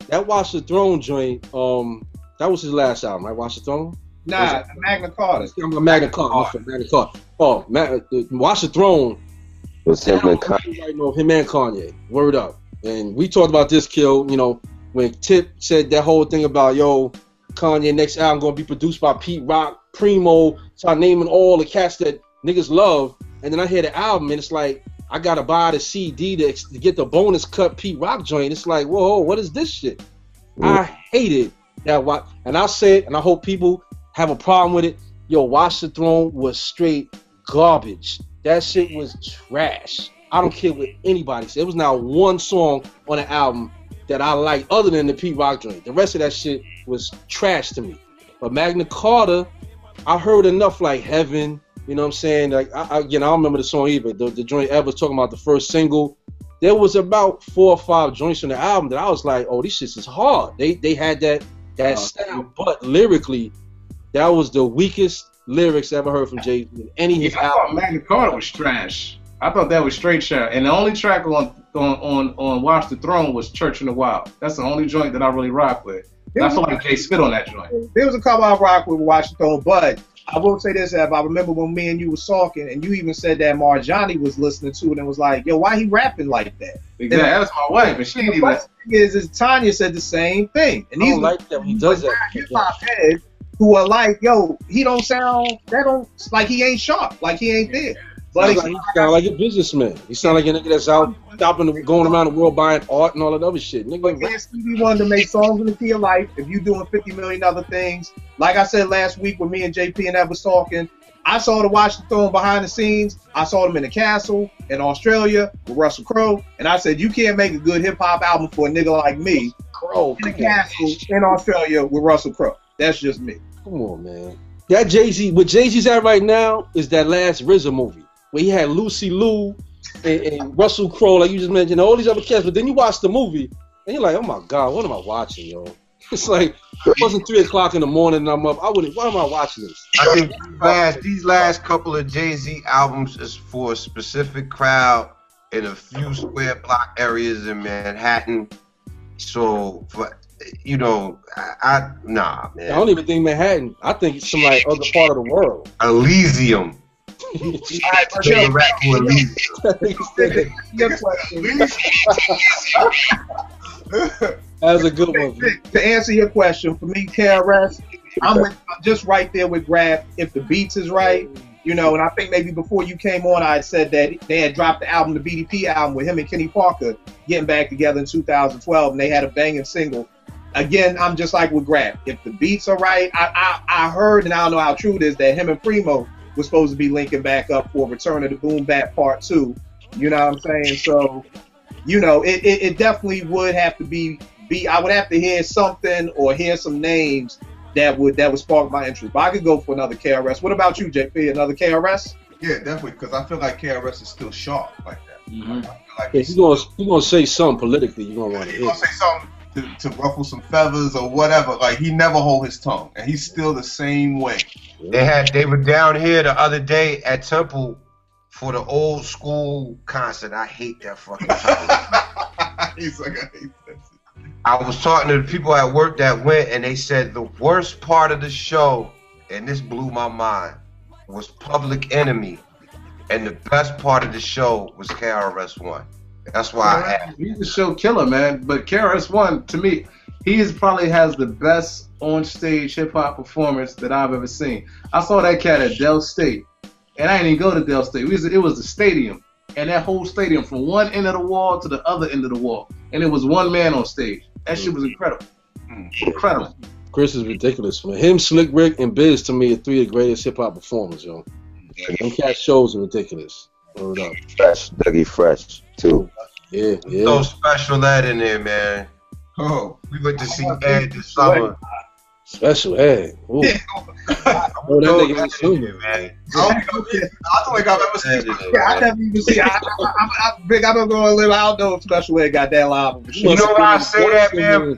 that Watch the Throne joint, that was his last album, right? Watch the Throne. Nah, Magna Carta. Magna Carta. Magna Carta. Oh, Watch the Throne. Was him and Kanye. Him and Kanye. Word up. And we talked about this, Kill. You know, when Tip said that whole thing about Kanye next album gonna be produced by Pete Rock, Primo, start naming all the cats that niggas love, and then I hear the album and it's like I gotta buy the CD to get the bonus cut Pete Rock joint. It's like, whoa, what is this shit? I hated that. And I said, and I hope people have a problem with it. Watch the Throne was straight garbage. That shit was trash. I don't care what anybody said. It was not one song on the album that I liked other than the Pete Rock joint. The rest of that shit was trash to me. But Magna Carta, I heard enough like Heaven, you know what I'm saying? Like I don't remember the song either. The joint Ed was talking about the first single. There was about 4 or 5 joints on the album that I was like, oh, these shits is hard. They had that style, but lyrically, that was the weakest lyrics I ever heard from Jay in any of his albums. I thought Magna Carta was trash. I thought that was straight trash. And the only track on Watch the Throne was Church in the Wild. That's the only joint that I really rock with. I feel like Jay spit on that joint. There was a couple I rock with Watch the Throne, but I will say this, Ev. I remember when me and you was talking, and you even said that Marjani was listening to it and was like, yo, why he rapping like that? Exactly. That's my wife, and she didn't even. Is Tanya said the same thing. And these like that when he does that. Hip-hop heads who are like, yo, he don't sound, like he ain't sharp, like he ain't there. But he sound like a businessman. He sound like a nigga that's out going around the world buying art and all that other shit. Nigga, but Stevie Wonder to make songs in the key of life. If you doing 50 million other things, like I said last week when me and JP and Ed was talking, I saw the Watch the Throne behind the scenes. I saw them in the Castle in Australia with Russell Crowe, and I said, you can't make a good hip hop album for a nigga like me in the Castle in Australia with Russell Crowe. That's just me. Come on, man. That Jay-Z, what Jay-Z's at right now is that last RZA movie where he had Lucy Liu and Russell Crowe, like you just mentioned, all these other cats. But then you watch the movie and you're like, oh my God, what am I watching, yo? It's like, it wasn't 3 o'clock in the morning and I'm up. Why am I watching this? I think these last couple of Jay-Z albums is for a specific crowd in a few square block areas in Manhattan. So, nah, man. I don't even think Manhattan. I think it's some like other part of the world. Elysium. All right, That's a good one. To answer your question, for me, KRS, I'm just right there with Grab. If the beats is right, and I think maybe before you came on, I had said that they had dropped the album, the BDP album, with him and Kenny Parker getting back together in 2012, and they had a banging single. Again, I'm just like with Grab. If the beats are right, I heard, and I don't know how true it is, that him and Primo was supposed to be linking back up for Return of the Boom Bap Part 2. You know what I'm saying? So, it definitely would have to be I would have to hear something or hear some names that would spark my interest. But I could go for another KRS. What about you, JP? Another KRS? Yeah, definitely, because I feel like KRS is still sharp like that. Mm-hmm. Like he's gonna say something politically. You're gonna want to hear. He's gonna say something to ruffle some feathers or whatever. Like, he never hold his tongue, and he's still the same way. They were down here the other day at Temple for the old school concert. I hate that fucking concert. He's like, I hate that. I was talking to the people at work that went, and they said the worst part of the show, and this blew my mind, was Public Enemy, and the best part of the show was KRS-One. That's why I asked. He's a show killer, man. But KRS-One, to me, he is probably has the best on stage hip hop performance that I've ever seen. I saw that cat at Dell State, and I didn't even go to Dell State. It was the stadium, and that whole stadium from one end of the wall to the other end of the wall, and it was one man on stage. That shit was incredible. Incredible. Chris is ridiculous, man. Him, Slick Rick, and Biz to me are three of the greatest hip hop performers, yo. Them cat shows are ridiculous. Word up. Fresh, Dougie Fresh too. Yeah, yeah. So special Ed in there, man. Oh, we went to see Ed this summer. Special Ed. Ooh. Oh, that nigga ain't human, man. I don't think I've ever seen it. Yeah, I never even see. I'm big. I don't go and live. I don't know if Special Ed got that live. You know why I say that, man?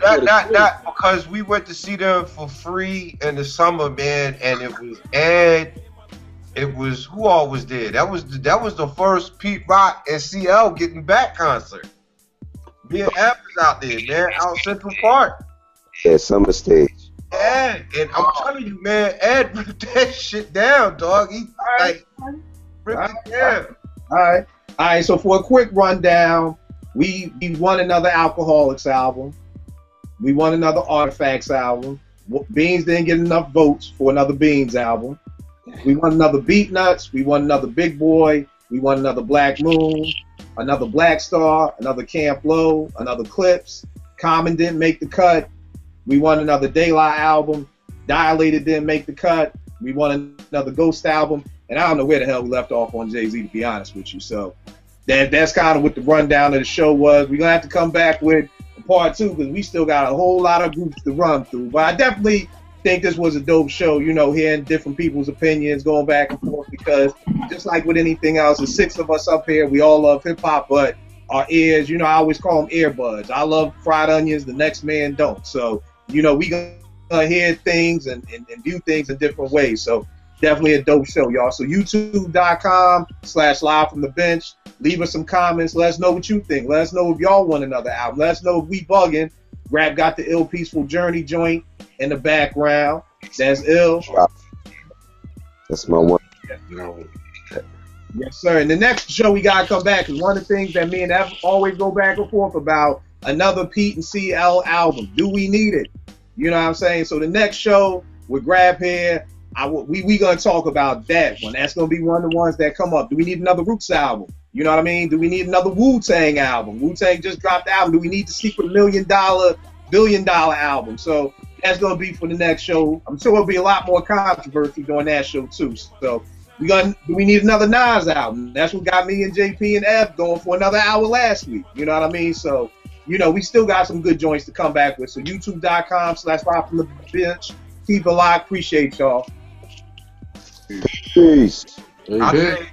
Not because we went to see them for free in the summer, man, and it was Ed. It was who all was there? That was the first Pete Rock and CL Getting Back concert. Me and Ed was out there, man, out Central Park. Yeah, summer stage. Ed, and I'm telling you, man, Ed ripped that shit down, dog. He ripped it down. All right. So for a quick rundown, we won another Alkaholiks album. We won another Artifacts album. Beans didn't get enough votes for another Beans album. We won another Beat Nuts. We won another Big Boy. We won another Black Moon, another Black Star, another Camp Low, another Clips. Common didn't make the cut. We won another Daylight album. Dilated didn't make the cut. We won another Ghost album. And I don't know where the hell we left off on Jay-Z, to be honest with you. So that's kind of what the rundown of the show was. We're going to have to come back with part two because we still got a whole lot of groups to run through. But I definitely think this was a dope show, you know, hearing different people's opinions, going back and forth, because just like with anything else, the six of us up here, we all love hip-hop, but our ears, you know, I always call them earbuds. I love fried onions. The next man don't. So, you know, we gonna hear things and view things in different ways. So definitely a dope show, y'all. So youtube.com/live from the bench. Leave us some comments. Let us know what you think. Let us know if y'all want another album. Let us know if we bugging. Rap got the Ill Peaceful Journey joint in the background. That's ill. That's my one. Yes, sir. And the next show we gotta come back is one of the things that me and Ev always go back and forth about. Another Pete and CL album. Do we need it? You know what I'm saying? So the next show with Grab here, we gonna talk about that one. That's gonna be one of the ones that come up. Do we need another Roots album? You know what I mean? Do we need another Wu Tang album? Wu Tang just dropped the album. Do we need the secret $1 million, billion dollar album? So that's gonna be for the next show. I'm sure there'll be a lot more controversy during that show too. So do we need another Nas album? That's what got me and JP and F going for another hour last week. You know what I mean? So, you know, we still got some good joints to come back with. So youtube.com/live from the bench. Keep it locked. Appreciate y'all. Peace. I say